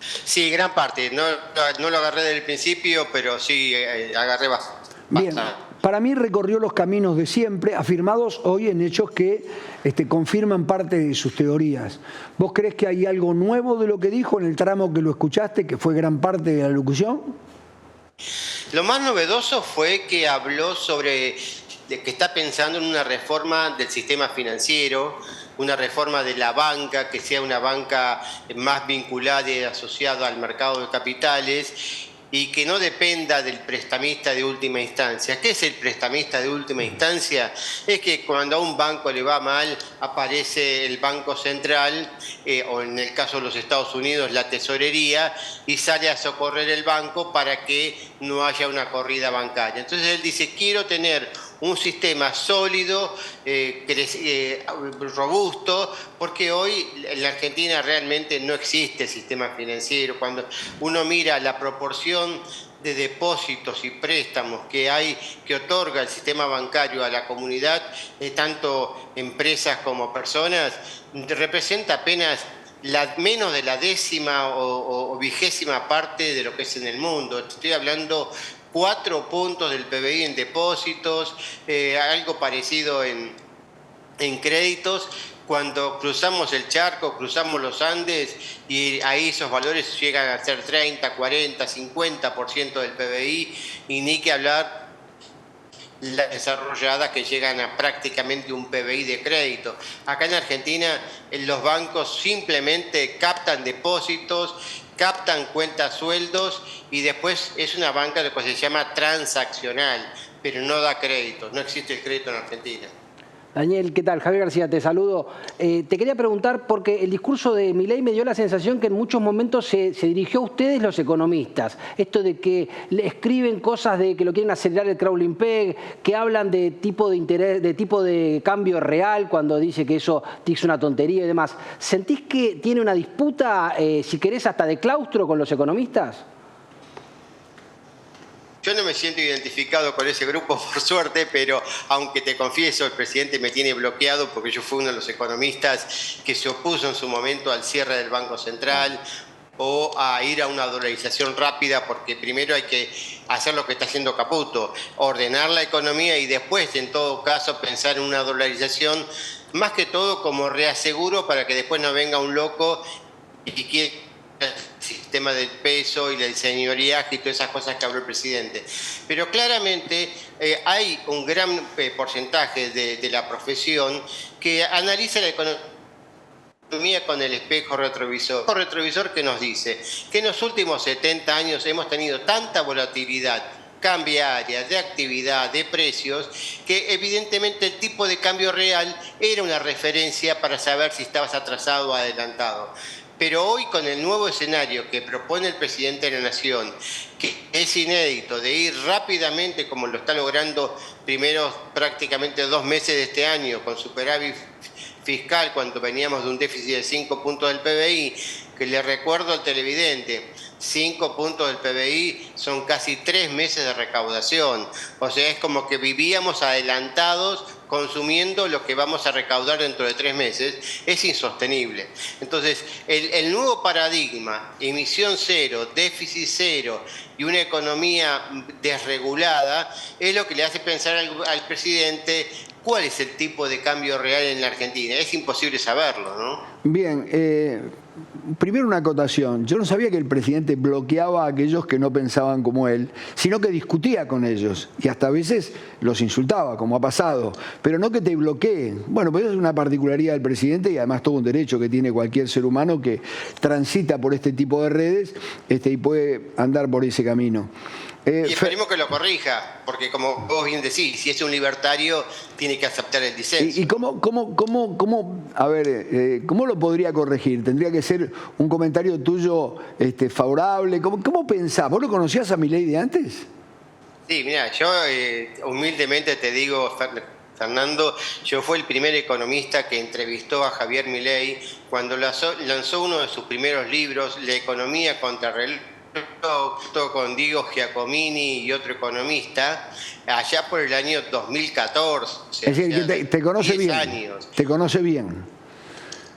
Sí, gran parte. No lo agarré desde el principio, pero sí agarré bastante. Bien. Para mí recorrió los caminos de siempre, afirmados hoy en hechos que confirman parte de sus teorías. ¿Vos crees que hay algo nuevo de lo que dijo en el tramo que lo escuchaste, que fue gran parte de la locución? Lo más novedoso fue que habló sobre que está pensando en una reforma del sistema financiero, una reforma de la banca, que sea una banca más vinculada y asociada al mercado de capitales y que no dependa del prestamista de última instancia. ¿Qué es el prestamista de última instancia? Es que cuando a un banco le va mal, aparece el Banco Central, o en el caso de los Estados Unidos, la Tesorería, y sale a socorrer el banco para que no haya una corrida bancaria. Entonces él dice, quiero tener un sistema sólido, robusto, porque hoy en la Argentina realmente no existe sistema financiero. Cuando uno mira la proporción de depósitos y préstamos que otorga el sistema bancario a la comunidad, tanto empresas como personas, representa apenas menos de la décima o vigésima parte de lo que es en el mundo. Estoy hablando 4 puntos del PBI en depósitos, algo parecido en créditos. Cuando cruzamos el charco, cruzamos los Andes, y ahí esos valores llegan a ser 30, 40, 50% del PBI, y ni que hablar las desarrolladas que llegan a prácticamente un PBI de crédito. Acá en Argentina los bancos simplemente captan depósitos, captan cuentas sueldos, y después es una banca de lo que se llama transaccional, pero no da crédito, no existe el crédito en Argentina. Daniel, ¿qué tal? Javier García, te saludo. Te quería preguntar, porque el discurso de Milei me dio la sensación que en muchos momentos se dirigió a ustedes, los economistas. Esto de que le escriben cosas de que lo quieren acelerar el crawling peg, que hablan de tipo de interés, de tipo de cambio real, cuando dice que eso es una tontería y demás. ¿Sentís que tiene una disputa, si querés, hasta de claustro con los economistas? Yo no me siento identificado con ese grupo, por suerte, pero aunque te confieso, el presidente me tiene bloqueado porque yo fui uno de los economistas que se opuso en su momento al cierre del Banco Central o a ir a una dolarización rápida, porque primero hay que hacer lo que está haciendo Caputo, ordenar la economía y después, en todo caso, pensar en una dolarización, más que todo como reaseguro para que después no venga un loco y quiera el sistema del peso y del señoriaje y todas esas cosas que habló el presidente. Pero claramente hay un gran porcentaje de la profesión que analiza la economía con el espejo retrovisor. El retrovisor que nos dice que en los últimos 70 años hemos tenido tanta volatilidad cambiaria, de actividad, de precios, que evidentemente el tipo de cambio real era una referencia para saber si estabas atrasado o adelantado. Pero hoy, con el nuevo escenario que propone el presidente de la Nación, que es inédito, de ir rápidamente, como lo está logrando primeros prácticamente 2 meses de este año, con superávit fiscal, cuando veníamos de un déficit de 5 puntos del PBI, que le recuerdo al televidente, 5 puntos del PBI son casi 3 meses de recaudación. O sea, es como que vivíamos adelantados consumiendo lo que vamos a recaudar dentro de 3 meses. Es insostenible. Entonces, el nuevo paradigma, emisión cero, déficit cero y una economía desregulada, es lo que le hace pensar al presidente cuál es el tipo de cambio real en la Argentina. Es imposible saberlo, ¿no? Bien, primero una acotación. Yo no sabía que el presidente bloqueaba a aquellos que no pensaban como él, sino que discutía con ellos y hasta a veces los insultaba, como ha pasado, pero no que te bloqueen. Bueno, pues eso es una particularidad del presidente y además todo un derecho que tiene cualquier ser humano que transita por este tipo de redes y puede andar por ese camino. Y esperemos que lo corrija, porque como vos bien decís, si es un libertario, tiene que aceptar el disenso. ¿Y cómo lo podría corregir? ¿Tendría que ser un comentario tuyo favorable? ¿Cómo pensás? ¿Vos lo conocías a Milei de antes? Sí, mira, yo humildemente te digo, Fernando, yo fui el primer economista que entrevistó a Javier Milei cuando lanzó uno de sus primeros libros, La economía contra el reloj, con Diego Giacomini y otro economista, allá por el año 2014. Es decir, que te conoce bien. Años. Te conoce bien.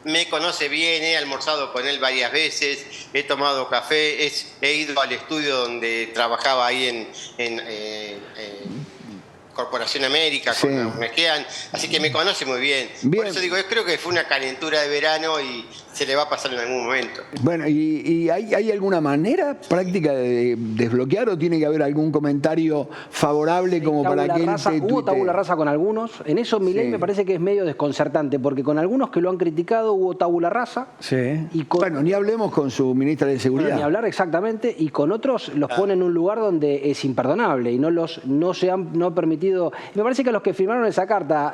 Me conoce bien, he almorzado con él varias veces, he tomado café, he ido al estudio donde trabajaba ahí en Corporación América, sí, con Mejean, así que me conoce muy bien. Por eso digo, yo creo que fue una calentura de verano y se le va a pasar en algún momento. Bueno, ¿y hay alguna manera práctica de desbloquear o tiene que haber algún comentario favorable como para que hubo tabula rasa con algunos? En eso Milei me parece que es medio desconcertante, porque con algunos que lo han criticado hubo tabula rasa. Sí. Y con, bueno, ni hablemos con su ministra de Seguridad. Bueno, ni hablar exactamente, y con otros los pone en un lugar donde es imperdonable y no ha permitido. Me parece que los que firmaron esa carta,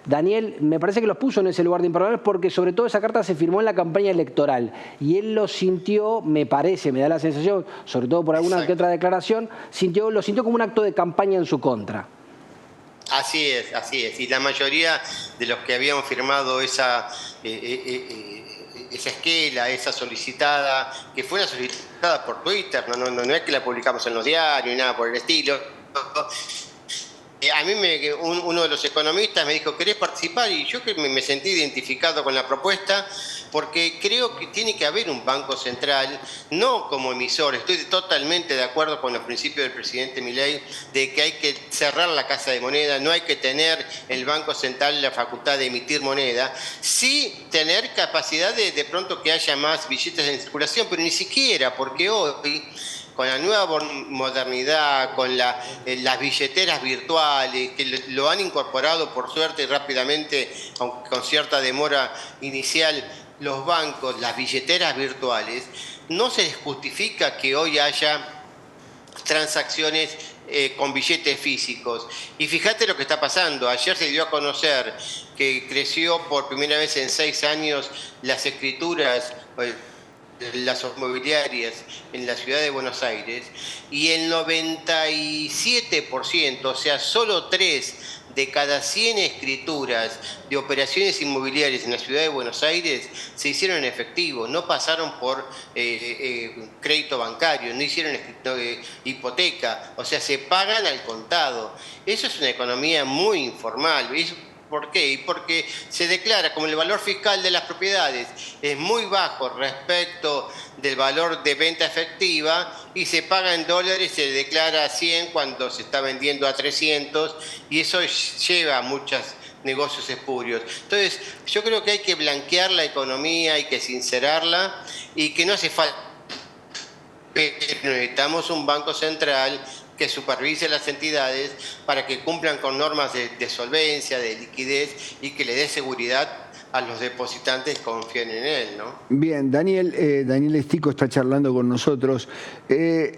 Daniel, me parece que los puso en ese lugar de imperdonables porque sobre todo esa carta se firmó en la campaña electoral y él lo sintió, me parece, me da la sensación, sobre todo por alguna que otra declaración, lo sintió como un acto de campaña en su contra. Así es, así es. Y la mayoría de los que habíamos firmado esa esquela, esa solicitada, que fue una solicitada por Twitter, no es que la publicamos en los diarios ni nada por el estilo. A mí uno de los economistas me dijo, ¿querés participar? Y yo me sentí identificado con la propuesta porque creo que tiene que haber un banco central, no como emisor. Estoy totalmente de acuerdo con los principios del presidente Milei de que hay que cerrar la casa de moneda, no hay que tener el Banco Central la facultad de emitir moneda, sí tener capacidad de pronto que haya más billetes en circulación, pero ni siquiera, porque hoy con la nueva modernidad, con las billeteras virtuales, que lo han incorporado por suerte rápidamente, aunque con cierta demora inicial, los bancos, las billeteras virtuales, no se les justifica que hoy haya transacciones con billetes físicos. Y fíjate lo que está pasando. Ayer se dio a conocer que creció por primera vez en 6 años las escrituras, las inmobiliarias en la ciudad de Buenos Aires, y el 97%, o sea, solo 3 de cada 100 escrituras de operaciones inmobiliarias en la ciudad de Buenos Aires se hicieron en efectivo, no pasaron por crédito bancario, no hicieron hipoteca, o sea, se pagan al contado. Eso es una economía muy informal. ¿Por qué? Y porque se declara como el valor fiscal de las propiedades es muy bajo respecto del valor de venta efectiva y se paga en dólares, se declara a 100 cuando se está vendiendo a 300 y eso lleva a muchos negocios espurios. Entonces, yo creo que hay que blanquear la economía, hay que sincerarla y que no hace falta. Necesitamos un banco central que supervise las entidades para que cumplan con normas de solvencia, de liquidez y que le dé seguridad a los depositantes que confíen en él, ¿no? Bien, Daniel Estico está charlando con nosotros.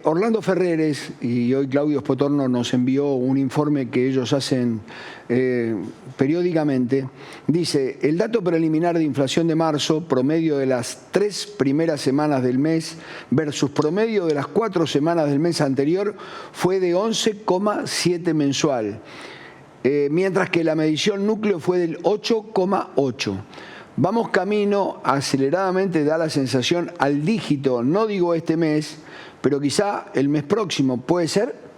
Orlando Ferreres y hoy Claudio Spotorno nos envió un informe que ellos hacen periódicamente. Dice, el dato preliminar de inflación de marzo, promedio de las 3 primeras semanas del mes versus promedio de las 4 semanas del mes anterior, fue de 11,7 mensual. Mientras que la medición núcleo fue del 8,8. Vamos camino, aceleradamente da la sensación al dígito, no digo este mes, pero quizá el mes próximo, ¿puede ser?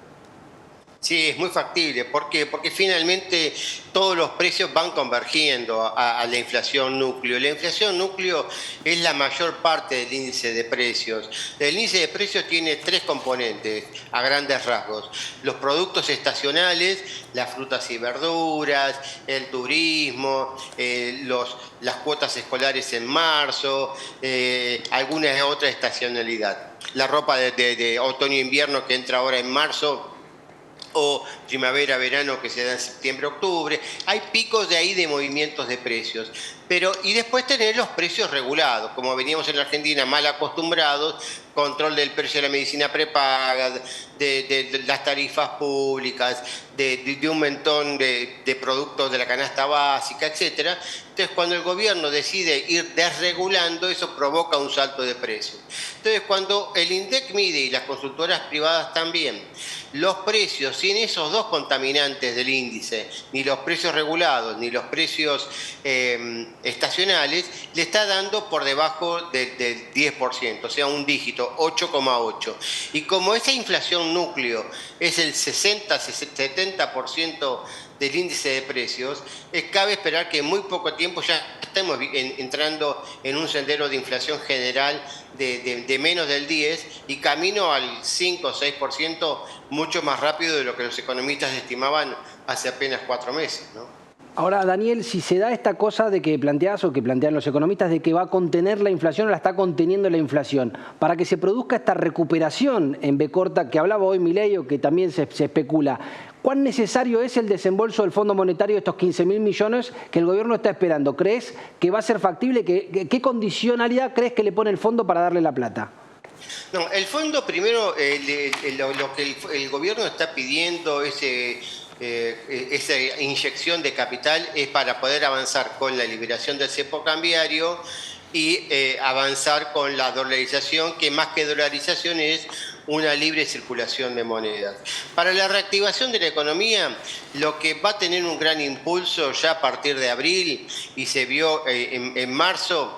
Sí, es muy factible. ¿Por qué? Porque finalmente todos los precios van convergiendo a la inflación núcleo. La inflación núcleo es la mayor parte del índice de precios. El índice de precios tiene 3 componentes a grandes rasgos. Los productos estacionales, las frutas y verduras, el turismo, las cuotas escolares en marzo, alguna otra estacionalidad. La ropa de otoño-invierno que entra ahora en marzo, o primavera-verano que se da en septiembre-octubre. Hay picos de ahí de movimientos de precios. Y después tener los precios regulados, como veníamos en la Argentina mal acostumbrados, control del precio de la medicina prepaga, de las tarifas públicas, de un montón de productos de la canasta básica, etc. Entonces, cuando el gobierno decide ir desregulando, eso provoca un salto de precios. Entonces, cuando el INDEC mide, y las consultoras privadas también, los precios sin esos 2 contaminantes del índice, ni los precios regulados, ni los precios estacionales, le está dando por debajo del 10%, o sea, un dígito, 8,8. Y como esa inflación núcleo es el 60-70% del índice de precios, cabe esperar que en muy poco tiempo ya estemos entrando en un sendero de inflación general de menos del 10% y camino al 5 o 6%, mucho más rápido de lo que los economistas estimaban hace apenas 4 meses, ¿no? Ahora, Daniel, si se da esta cosa de que planteás o que plantean los economistas de que va a contener la inflación o la está conteniendo la inflación, para que se produzca esta recuperación en B corta que hablaba hoy Milei o que también se especula, ¿cuán necesario es el desembolso del Fondo Monetario de estos 15.000 millones que el gobierno está esperando? ¿Crees que va a ser factible? ¿Qué condicionalidad crees que le pone el fondo para darle la plata? No, el fondo primero, lo que el gobierno está pidiendo es... esa inyección de capital es para poder avanzar con la liberación del cepo cambiario y avanzar con la dolarización, que más que dolarización es una libre circulación de monedas. Para la reactivación de la economía, lo que va a tener un gran impulso ya a partir de abril, y se vio en marzo,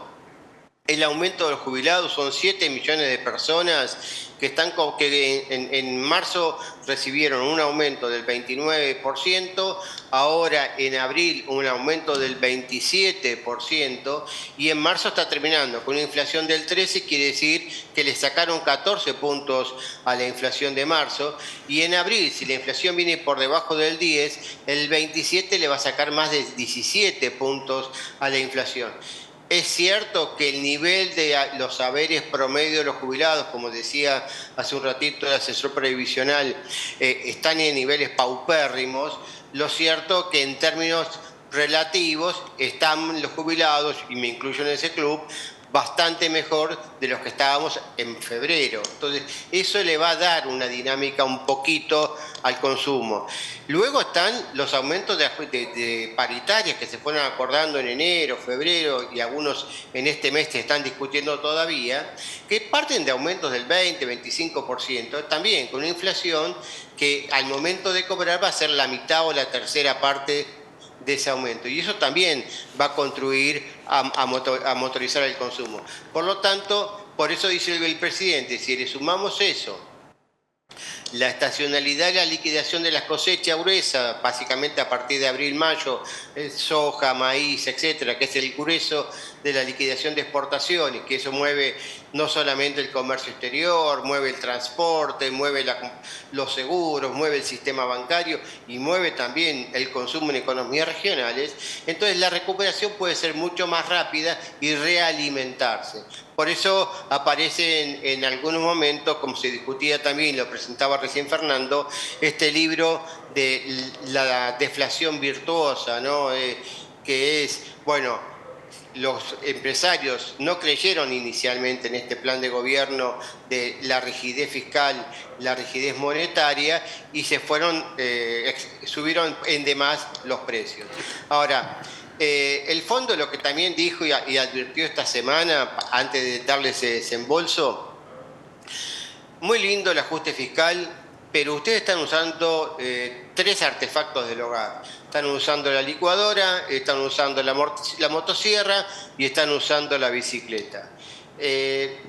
el aumento de los jubilados. Son 7 millones de personas que en marzo recibieron un aumento del 29%, ahora en abril un aumento del 27%, y en marzo está terminando con una inflación del 13%, quiere decir que le sacaron 14 puntos a la inflación de marzo, y en abril, si la inflación viene por debajo del 10%, el 27% le va a sacar más de 17 puntos a la inflación. Es cierto que el nivel de los saberes promedio de los jubilados, como decía hace un ratito el asesor previsional, están en niveles paupérrimos. Lo cierto que en términos relativos están los jubilados, y me incluyo en ese club, bastante mejor de los que estábamos en febrero. Entonces, eso le va a dar una dinámica un poquito al consumo. Luego están los aumentos de paritarias que se fueron acordando en enero, febrero, y algunos en este mes se están discutiendo todavía, que parten de aumentos del 20, 25%, también con una inflación que al momento de cobrar va a ser la mitad o la tercera parte de ese aumento, y eso también va a contribuir a motorizar el consumo. Por lo tanto, por eso dice el presidente, si le sumamos eso, la estacionalidad y la liquidación de las cosechas gruesas, básicamente a partir de abril-mayo, soja, maíz, etcétera, que es el grueso de la liquidación de exportaciones, que eso mueve no solamente el comercio exterior, mueve el transporte, mueve los seguros, mueve el sistema bancario y mueve también el consumo en economías regionales. Entonces la recuperación puede ser mucho más rápida y realimentarse. Por eso aparece en algunos momentos, como se discutía también, lo presentaba recién Fernando, este libro de la deflación virtuosa, ¿no? Que es, bueno, los empresarios no creyeron inicialmente en este plan de gobierno de la rigidez fiscal, la rigidez monetaria, y subieron en demás los precios. Ahora, el fondo lo que también dijo y advirtió esta semana, antes de darle ese desembolso, muy lindo el ajuste fiscal, pero ustedes están usando 3 artefactos del hogar. Están usando la licuadora, están usando la motosierra y están usando la bicicleta.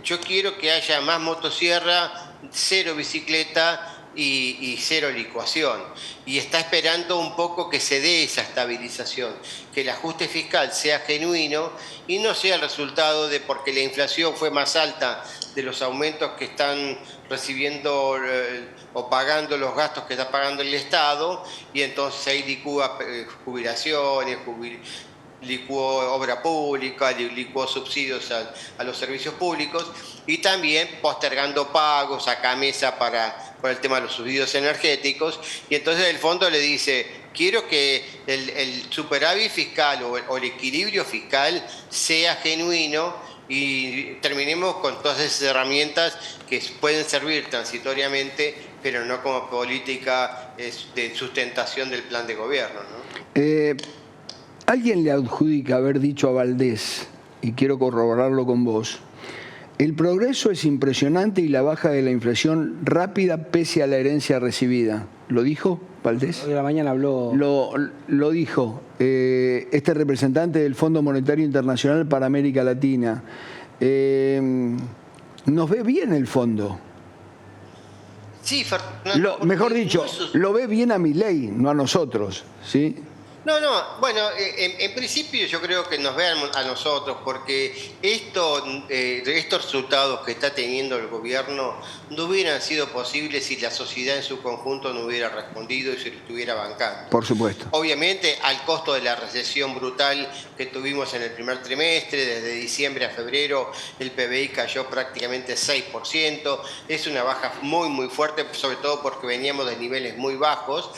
Yo quiero que haya más motosierra, 0 bicicleta y 0 licuación. Y está esperando un poco que se dé esa estabilización, que el ajuste fiscal sea genuino y no sea el resultado de porque la inflación fue más alta de los aumentos que están recibiendo o pagando los gastos que está pagando el Estado, y entonces ahí licúa jubilaciones, licuó obra pública, licuó subsidios a los servicios públicos, y también postergando pagos, acá mesa por el tema de los subsidios energéticos, y entonces el fondo le dice, quiero que el superávit fiscal o el equilibrio fiscal sea genuino, y terminemos con todas esas herramientas que pueden servir transitoriamente, pero no como política de sustentación del plan de gobierno, ¿no? Alguien le adjudica haber dicho a Valdés, y quiero corroborarlo con vos, el progreso es impresionante y la baja de la inflación rápida pese a la herencia recibida. ¿Lo dijo Valdés? Hoy de la mañana habló... Lo dijo este representante del Fondo Monetario Internacional para América Latina. Nos ve bien el fondo. Sí, Fernando. Mejor dicho, lo ve bien a Milei, no a nosotros, ¿sí? No, bueno, en principio yo creo que nos vean a nosotros, porque estos resultados que está teniendo el gobierno no hubieran sido posibles si la sociedad en su conjunto no hubiera respondido y se lo estuviera bancando. Por supuesto. Obviamente al costo de la recesión brutal que tuvimos en el primer trimestre, desde diciembre a febrero el PBI cayó prácticamente 6%, es una baja muy fuerte, sobre todo porque veníamos de niveles muy bajos.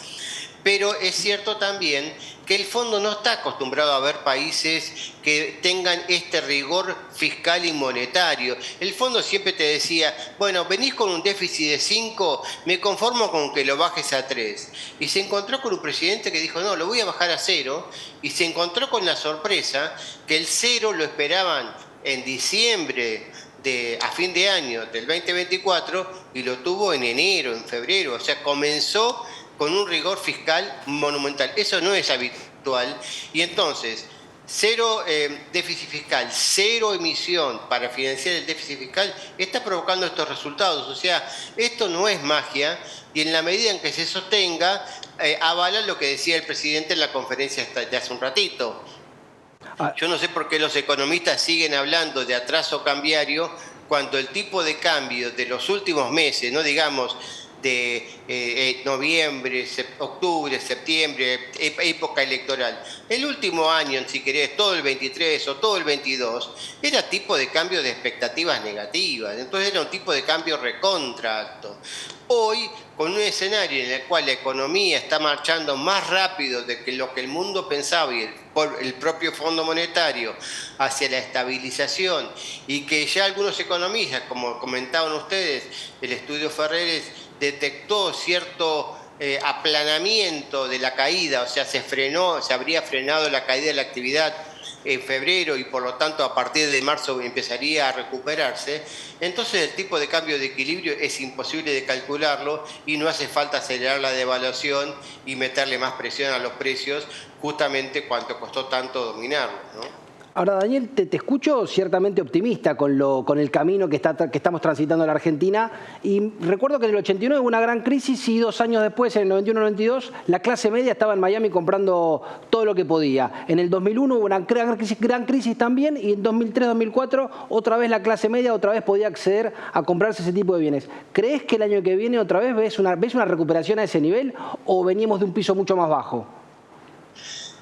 Pero es cierto también que el fondo no está acostumbrado a ver países que tengan este rigor fiscal y monetario. El fondo siempre te decía, bueno, venís con un déficit de 5, me conformo con que lo bajes a 3. Y se encontró con un presidente que dijo, no, lo voy a bajar a 0. Y se encontró con la sorpresa que el 0 lo esperaban en diciembre, a fin de año del 2024, y lo tuvo en enero, en febrero. O sea, comenzó con un rigor fiscal monumental. Eso no es habitual. Y entonces, 0 déficit fiscal, 0 emisión para financiar el déficit fiscal, está provocando estos resultados. O sea, esto no es magia, y en la medida en que se sostenga, avala lo que decía el presidente en la conferencia de hace un ratito. Yo no sé por qué los economistas siguen hablando de atraso cambiario cuando el tipo de cambio de los últimos meses, no digamos de noviembre, octubre, septiembre, época electoral. El último año, si querés, todo el 23 o todo el 22, era tipo de cambio de expectativas negativas. Entonces era un tipo de cambio recontra alto. Hoy, con un escenario en el cual la economía está marchando más rápido de que lo que el mundo pensaba y el propio Fondo Monetario hacia la estabilización, y que ya algunos economistas, como comentaban ustedes, el estudio Ferreres detectó cierto aplanamiento de la caída, o sea, se habría frenado la caída de la actividad en febrero y por lo tanto a partir de marzo empezaría a recuperarse. Entonces el tipo de cambio de equilibrio es imposible de calcularlo y no hace falta acelerar la devaluación y meterle más presión a los precios, justamente cuanto costó tanto dominarlo, ¿no? Ahora, Daniel, te escucho ciertamente optimista con el camino que estamos transitando en la Argentina, y recuerdo que en el 89 hubo una gran crisis y 2 años después, en el 91-92, la clase media estaba en Miami comprando todo lo que podía. En el 2001 hubo una gran crisis también, y en 2003-2004 otra vez la clase media otra vez podía acceder a comprarse ese tipo de bienes. ¿Crees que el año que viene otra vez ves una recuperación a ese nivel o venimos de un piso mucho más bajo?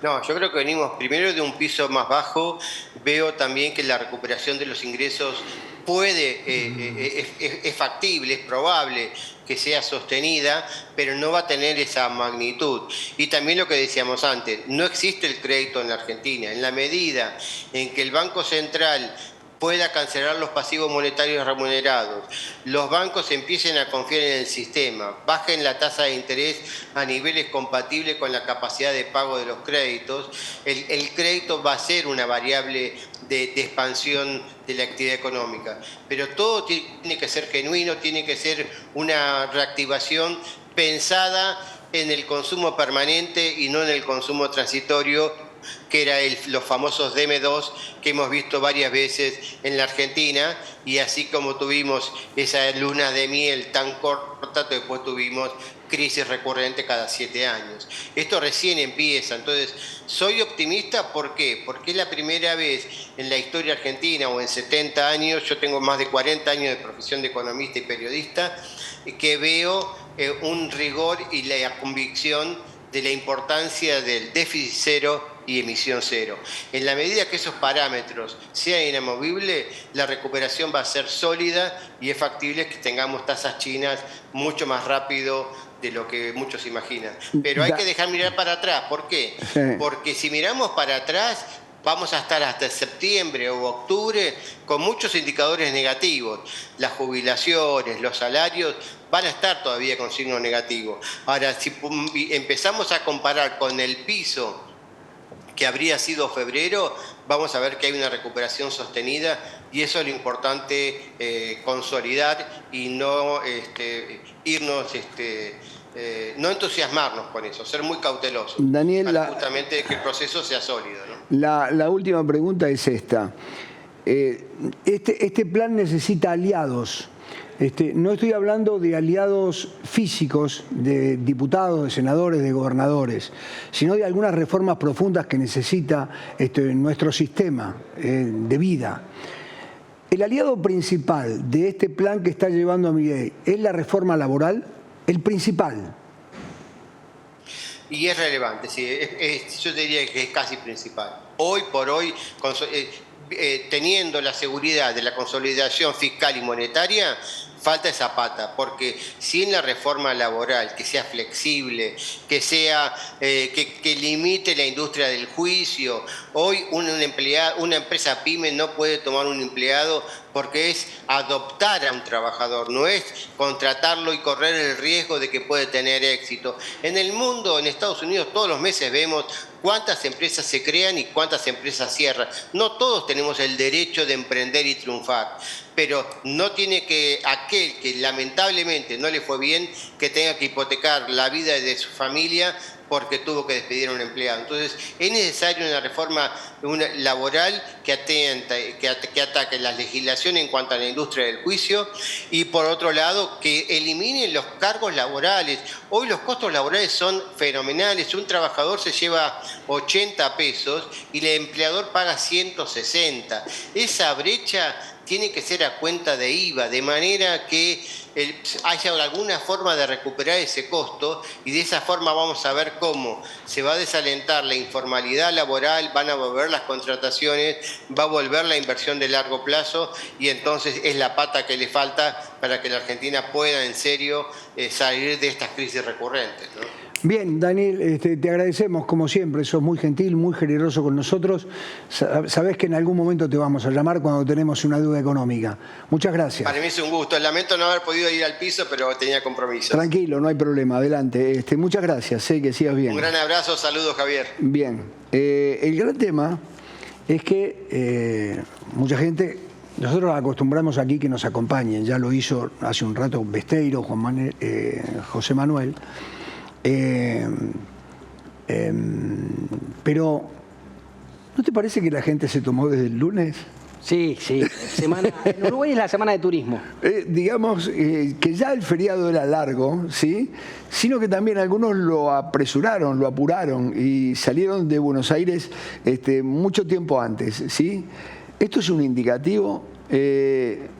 No, yo creo que venimos primero de un piso más bajo. Veo también que la recuperación de los ingresos es factible, es probable que sea sostenida, pero no va a tener esa magnitud. Y también lo que decíamos antes, no existe el crédito en la Argentina. En la medida en que el Banco Central pueda cancelar los pasivos monetarios remunerados, los bancos empiecen a confiar en el sistema, bajen la tasa de interés a niveles compatibles con la capacidad de pago de los créditos, el crédito va a ser una variable de expansión de la actividad económica. Pero todo tiene que ser genuino, tiene que ser una reactivación pensada en el consumo permanente y no en el consumo transitorio, que era los famosos DM2 que hemos visto varias veces en la Argentina, y así como tuvimos esa luna de miel tan corta, después tuvimos crisis recurrente cada 7 años. Esto recién empieza, entonces soy optimista. ¿Por qué? Porque es la primera vez en la historia argentina, o en 70 años, yo tengo más de 40 años de profesión de economista y periodista, que veo un rigor y la convicción de la importancia del déficit cero y emisión cero. En la medida que esos parámetros sean inamovibles, la recuperación va a ser sólida y es factible que tengamos tasas chinas mucho más rápido de lo que muchos imaginan. Pero hay que dejar mirar para atrás. ¿Por qué? Sí. Porque si miramos para atrás, vamos a estar hasta septiembre o octubre con muchos indicadores negativos. Las jubilaciones, los salarios van a estar todavía con signo negativo. Ahora, si empezamos a comparar con el piso que habría sido febrero, vamos a ver que hay una recuperación sostenida, y eso es lo importante, consolidar y no irnos, no entusiasmarnos con eso, ser muy cautelosos. Daniel, para justamente que el proceso sea sólido, ¿no? La última pregunta es esta. Este plan necesita aliados. No estoy hablando de aliados físicos, de diputados, de senadores, de gobernadores, sino de algunas reformas profundas que necesita nuestro sistema de vida. El aliado principal de este plan que está llevando a Milei es la reforma laboral, el principal. Y es relevante, sí, yo diría que es casi principal. Hoy por hoy, teniendo la seguridad de la consolidación fiscal y monetaria, falta esa pata, porque sin la reforma laboral, que sea flexible, que sea que limite la industria del juicio, hoy una empresa pyme no puede tomar un empleado porque es adoptar a un trabajador, no es contratarlo y correr el riesgo de que puede tener éxito. En el mundo, en Estados Unidos, todos los meses vemos cuántas empresas se crean y cuántas empresas cierran. No todos tenemos el derecho de emprender y triunfar, pero no tiene que aquel que lamentablemente no le fue bien, que tenga que hipotecar la vida de su familia porque tuvo que despedir a un empleado. Entonces, es necesaria una reforma laboral que ataque la legislación en cuanto a la industria del juicio y, por otro lado, que eliminen los cargos laborales. Hoy los costos laborales son fenomenales. Un trabajador se lleva 80 pesos y el empleador paga 160. Esa brecha tiene que ser a cuenta de IVA, de manera que haya alguna forma de recuperar ese costo, y de esa forma vamos a ver cómo se va a desalentar la informalidad laboral, van a volver las contrataciones, va a volver la inversión de largo plazo, y entonces es la pata que le falta para que la Argentina pueda en serio salir de estas crisis recurrentes, ¿no? Bien, Daniel, te agradecemos como siempre, sos muy gentil, muy generoso con nosotros. Sabés que en algún momento te vamos a llamar cuando tenemos una duda económica. Muchas gracias. Para mí es un gusto. Lamento no haber podido ir al piso, pero tenía compromisos. Tranquilo, no hay problema. Adelante. Muchas gracias. Sé que sigas bien. Un gran abrazo. Saludos, Javier. Bien. El gran tema es que mucha gente... Nosotros acostumbramos aquí que nos acompañen. Ya lo hizo hace un rato Besteiro, José Manuel. Pero, ¿no te parece que la gente se tomó desde el lunes? Sí, sí. En Uruguay es la semana de turismo. Digamos que ya el feriado era largo, ¿sí? Sino que también algunos lo apresuraron, lo apuraron y salieron de Buenos Aires mucho tiempo antes, ¿sí? Esto es un indicativo.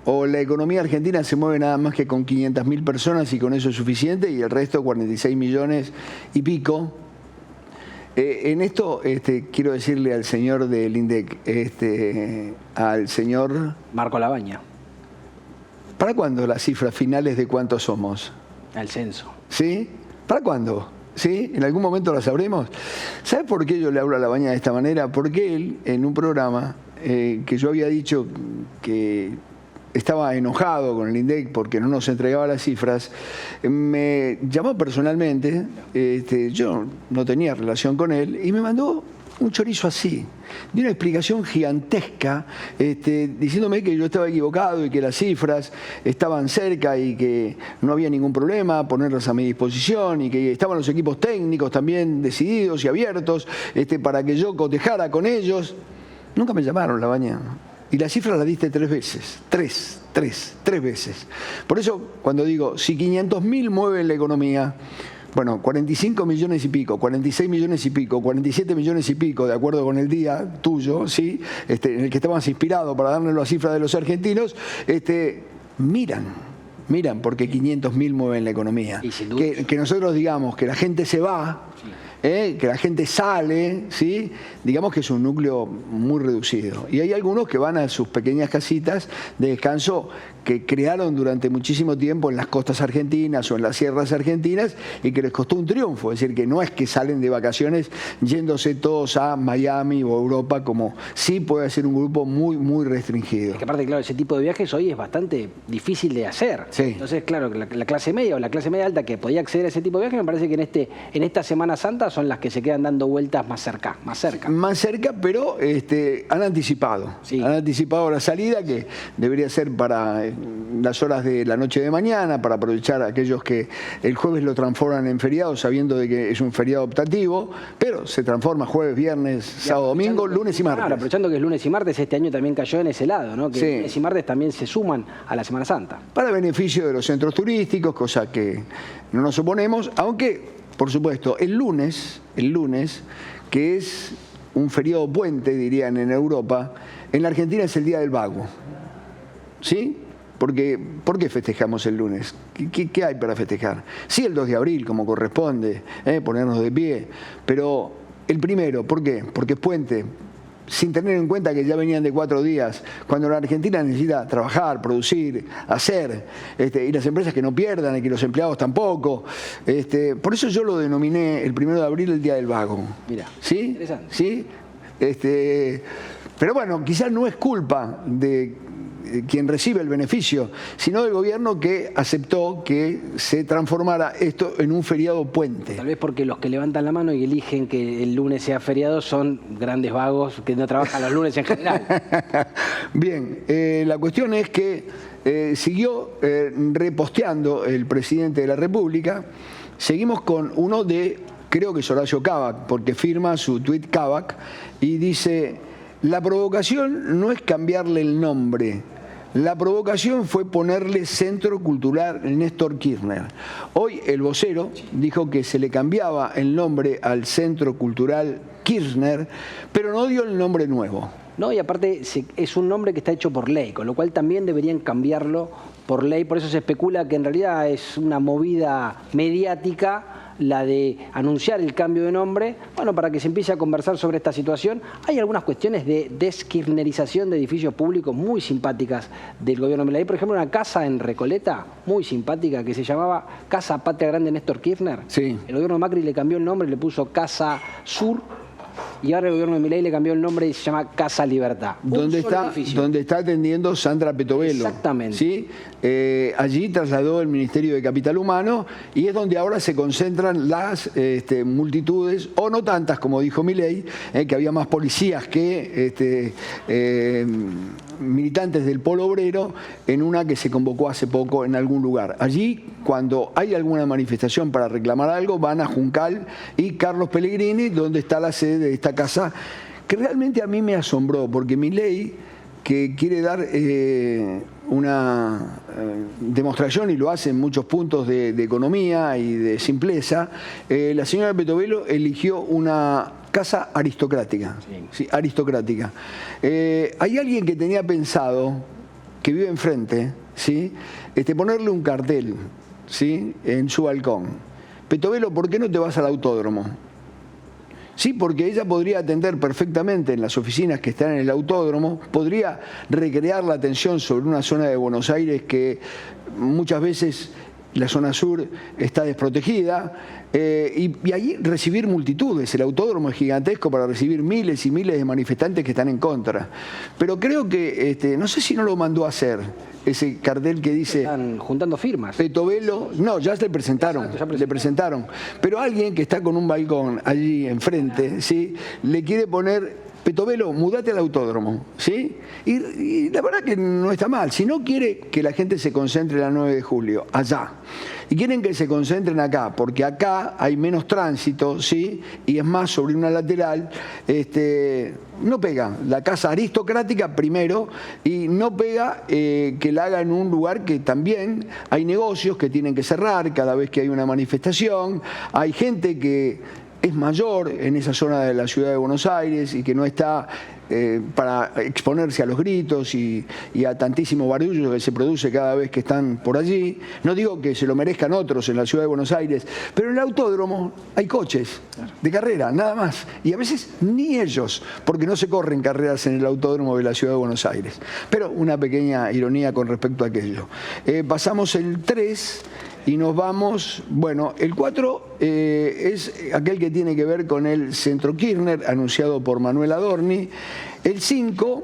O la economía argentina se mueve nada más que con 500.000 personas y con eso es suficiente, y el resto 46 millones y pico. En esto quiero decirle al señor del INDEC, al señor... Marco Labaña. ¿Para cuándo las cifras finales de cuántos somos? Al censo. ¿Sí? ¿Para cuándo? ¿Sí? ¿En algún momento lo sabremos? ¿Sabe por qué yo le hablo a Labaña de esta manera? Porque él, en un programa... que yo había dicho que estaba enojado con el INDEC porque no nos entregaba las cifras, me llamó personalmente, yo no tenía relación con él, y me mandó un chorizo así, de una explicación gigantesca, diciéndome que yo estaba equivocado y que las cifras estaban cerca y que no había ningún problema ponerlas a mi disposición, y que estaban los equipos técnicos también decididos y abiertos para que yo cotejara con ellos. Nunca me llamaron, Labaña. Y la cifra la diste 3 veces. Tres veces. Por eso, cuando digo, si 500.000 mueven la economía, bueno, 45 millones y pico, 46 millones y pico, 47 millones y pico, de acuerdo con el día tuyo, ¿sí? En el que estabas inspirado para darnos la cifra de los argentinos, miran, porque 500.000 mueven la economía. Y sin duda. Que nosotros digamos que la gente se va... Sí. Que la gente sale, ¿sí? Digamos que es un núcleo muy reducido. Y hay algunos que van a sus pequeñas casitas de descanso que crearon durante muchísimo tiempo en las costas argentinas o en las sierras argentinas y que les costó un triunfo. Es decir, que no es que salen de vacaciones yéndose todos a Miami o Europa, como sí puede ser un grupo muy, muy restringido. Es que aparte, claro, ese tipo de viajes hoy es bastante difícil de hacer. Sí. Entonces, claro, la clase media o la clase media alta que podía acceder a ese tipo de viajes, me parece que en esta Semana Santa son las que se quedan dando vueltas más cerca. Más cerca, pero han anticipado. Sí. Han anticipado la salida, que debería ser para las horas de la noche de mañana, para aprovechar a aquellos que el jueves lo transforman en feriado, sabiendo de que es un feriado optativo, pero se transforma jueves, viernes, sábado, domingo, lunes y martes. Claro, aprovechando que es lunes y martes, este año también cayó en ese lado, ¿no? Que Sí. lunes y martes también se suman a la Semana Santa. Para beneficio de los centros turísticos, cosa que no nos oponemos, aunque, por supuesto, el lunes, que es un feriado puente, dirían en Europa, en la Argentina es el Día del Vago. ¿Sí? ¿Por qué festejamos el lunes? ¿Qué hay para festejar? Sí, el 2 de abril, como corresponde, ponernos de pie, pero el primero, ¿por qué? Porque es puente, sin tener en cuenta que ya venían de 4 días, cuando la Argentina necesita trabajar, producir, hacer, y las empresas que no pierdan y que los empleados tampoco. Por eso yo lo denominé el 1 de abril el Día del Vago. Mira, ¿sí? interesante. ¿Sí? Pero bueno, quizás no es culpa de quien recibe el beneficio, sino del gobierno que aceptó que se transformara esto en un feriado puente. Tal vez porque los que levantan la mano y eligen que el lunes sea feriado son grandes vagos que no trabajan los lunes en general. Bien, la cuestión es que siguió reposteando el presidente de la República. Seguimos con uno de, creo que es Horacio Cavac, porque firma su tuit Cavac y dice: la provocación no es cambiarle el nombre. La provocación fue ponerle Centro Cultural Néstor Kirchner. Hoy el vocero dijo que se le cambiaba el nombre al Centro Cultural Kirchner, pero no dio el nombre nuevo. No, y aparte es un nombre que está hecho por ley, con lo cual también deberían cambiarlo por ley. Por eso se especula que en realidad es una movida mediática la de anunciar el cambio de nombre, bueno, para que se empiece a conversar sobre esta situación. Hay algunas cuestiones de deskirnerización de edificios públicos muy simpáticas del gobierno de Milei. Por ejemplo, una casa en Recoleta muy simpática que se llamaba Casa Patria Grande Néstor Kirchner. Sí. El gobierno de Macri le cambió el nombre, le puso Casa Sur, y ahora el gobierno de Milei le cambió el nombre y se llama Casa Libertad. Donde está atendiendo Sandra Petovelo. Exactamente. ¿Sí? Allí trasladó el Ministerio de Capital Humano y es donde ahora se concentran las multitudes, o no tantas como dijo Milei, que había más policías que militantes del Polo Obrero, en una que se convocó hace poco en algún lugar. Allí, cuando hay alguna manifestación para reclamar algo, van a Juncal y Carlos Pellegrini, donde está la sede de esta casa, que realmente a mí me asombró, porque Milei, que quiere dar una demostración, y lo hace en muchos puntos de economía y de simpleza, la señora Petovelo eligió una casa aristocrática. Sí, aristocrática. Hay alguien que tenía pensado, que vive enfrente, ¿sí? Ponerle un cartel, ¿sí?, en su balcón: Petovelo, ¿por qué no te vas al autódromo? Sí, porque ella podría atender perfectamente en las oficinas que están en el autódromo, podría recrear la atención sobre una zona de Buenos Aires que muchas veces la zona sur está desprotegida, y allí recibir multitudes. El autódromo es gigantesco para recibir miles y miles de manifestantes que están en contra. Pero creo que, no sé si no lo mandó a hacer, ese cartel que dice... Están juntando firmas. Petovelo, no, ya le presentaron, Exacto, le presentaron. Pero alguien que está con un balcón allí enfrente, ¿sí?, le quiere poner: Petovelo, mudate al autódromo, ¿sí? Y la verdad que no está mal. Si no quiere que la gente se concentre la 9 de julio, allá, y quieren que se concentren acá, porque acá hay menos tránsito, ¿sí?, y es más sobre una lateral, no pega. La casa aristocrática primero, y no pega que la haga en un lugar que también hay negocios que tienen que cerrar cada vez que hay una manifestación, hay gente que es mayor en esa zona de la ciudad de Buenos Aires y que no está para exponerse a los gritos y a tantísimo barullo que se produce cada vez que están por allí. No digo que se lo merezcan otros en la ciudad de Buenos Aires, pero en el autódromo hay coches de carrera, nada más. Y a veces ni ellos, porque no se corren carreras en el autódromo de la ciudad de Buenos Aires. Pero una pequeña ironía con respecto a aquello. Pasamos el 3... y nos vamos, bueno, el 4 es aquel que tiene que ver con el Centro Kirchner, anunciado por Manuel Adorni. El 5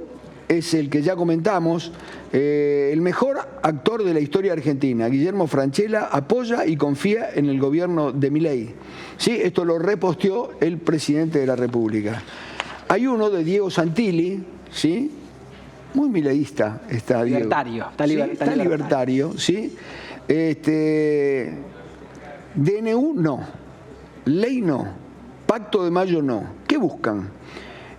es el que ya comentamos, el mejor actor de la historia argentina, Guillermo Francella, apoya y confía en el gobierno de Milei. ¿Sí? Esto lo reposteó el presidente de la República. Hay uno de Diego Santilli, ¿sí? Muy mileísta está Diego. Libertario, Está libertario, ¿sí? DNU no, ley no, Pacto de Mayo no. ¿Qué buscan?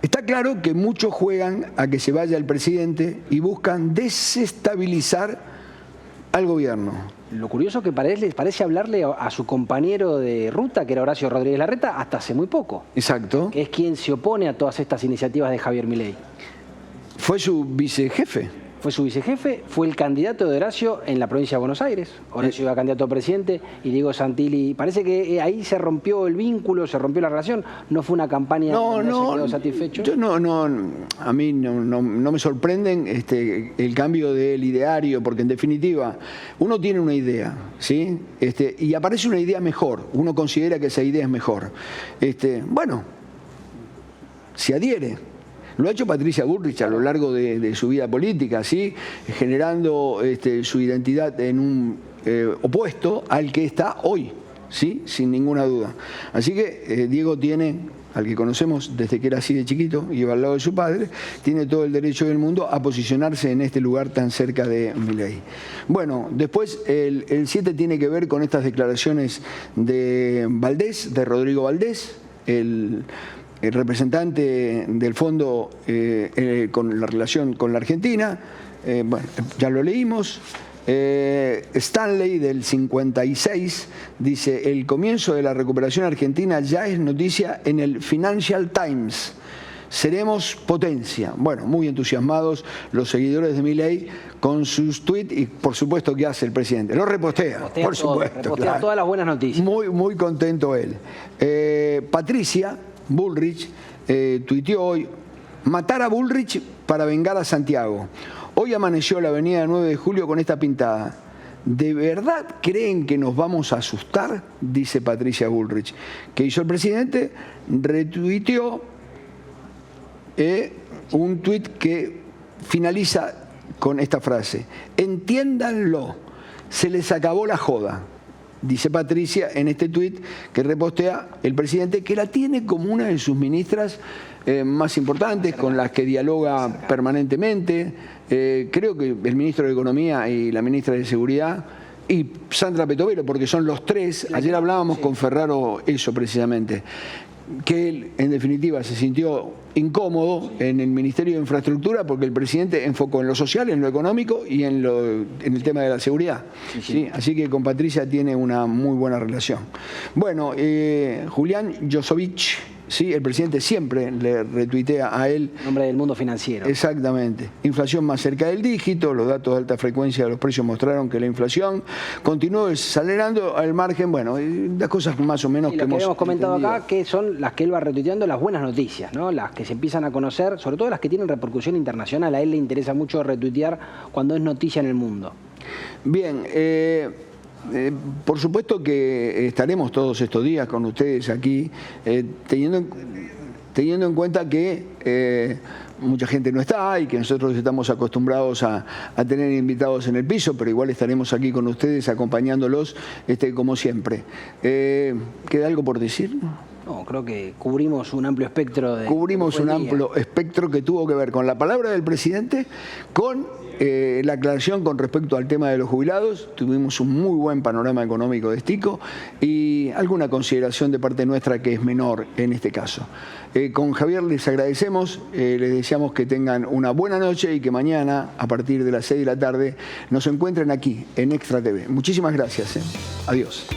Está claro que muchos juegan a que se vaya el presidente y buscan desestabilizar al gobierno. Lo curioso es que parece hablarle a su compañero de ruta, que era Horacio Rodríguez Larreta, hasta hace muy poco. Exacto. Que es quien se opone a todas estas iniciativas de Javier Milei. Fue su vicejefe. Fue su vicejefe, fue el candidato de Horacio en la provincia de Buenos Aires. Horacio era candidato a presidente y Diego Santilli. Parece que ahí se rompió el vínculo, se rompió la relación. No fue una campaña donde se quedó satisfecho. A mí no me sorprenden el cambio del ideario, porque en definitiva uno tiene una idea, ¿sí? Y aparece una idea mejor. Uno considera que esa idea es mejor. Bueno, se adhiere. Lo ha hecho Patricia Bullrich a lo largo de su vida política, ¿sí? Generando su identidad en un opuesto al que está hoy, ¿sí? Sin ninguna duda. Así que Diego tiene, al que conocemos desde que era así de chiquito, iba al lado de su padre, tiene todo el derecho del mundo a posicionarse en este lugar tan cerca de Milei. Bueno, después el 7 tiene que ver con estas declaraciones de Valdés, de Rodrigo Valdés, el representante del fondo con la relación con la Argentina. Bueno, ya lo leímos. Stanley, del 56, dice: el comienzo de la recuperación argentina ya es noticia en el Financial Times. Seremos potencia. Bueno, muy entusiasmados los seguidores de Milei con sus tweets y por supuesto que hace el presidente. Lo repostea, por supuesto. Repostea todas las buenas noticias. Muy contento él. Patricia Bullrich tuiteó hoy: matar a Bullrich para vengar a Santiago. Hoy amaneció la avenida 9 de Julio con esta pintada: ¿de verdad creen que nos vamos a asustar? Dice Patricia Bullrich. ¿Qué hizo el presidente? Retuiteó un tuit que finaliza con esta frase: entiéndanlo, se les acabó la joda. Dice Patricia en este tuit que repostea el presidente, que la tiene como una de sus ministras más importantes, con las que dialoga permanentemente. Creo que el ministro de Economía y la ministra de Seguridad y Sandra Petovelo, porque son los tres. Ayer hablábamos con Ferraro eso precisamente, que él en definitiva se sintió incómodo en el Ministerio de Infraestructura porque el presidente enfocó en lo social, en lo económico y en el tema de la seguridad. ¿Sí? Así que con Patricia tiene una muy buena relación. Bueno, Julián Yosovich, ¿sí? El presidente siempre le retuitea a él. Nombre del mundo financiero. Exactamente. Inflación más cerca del dígito. Los datos de alta frecuencia de los precios mostraron que la inflación continuó desacelerando al margen. Bueno, las cosas más o menos y que hemos comentado acá, que son las que él va retuiteando, las buenas noticias, ¿no? Las que se empiezan a conocer, sobre todo las que tienen repercusión internacional. A él le interesa mucho retuitear cuando es noticia en el mundo. Bien, por supuesto que estaremos todos estos días con ustedes aquí, teniendo en cuenta que mucha gente no está y que nosotros estamos acostumbrados a tener invitados en el piso, pero igual estaremos aquí con ustedes acompañándolos como siempre. ¿Queda algo por decir? No, creo que cubrimos un amplio espectro de... Cubrimos un amplio espectro que tuvo que ver con la palabra del presidente, con la aclaración con respecto al tema de los jubilados. Tuvimos un muy buen panorama económico de Stico y alguna consideración de parte nuestra que es menor en este caso. Con Javier les agradecemos, les deseamos que tengan una buena noche y que mañana, a partir de las 6 de la tarde, nos encuentren aquí en Extra TV. Muchísimas gracias. Adiós.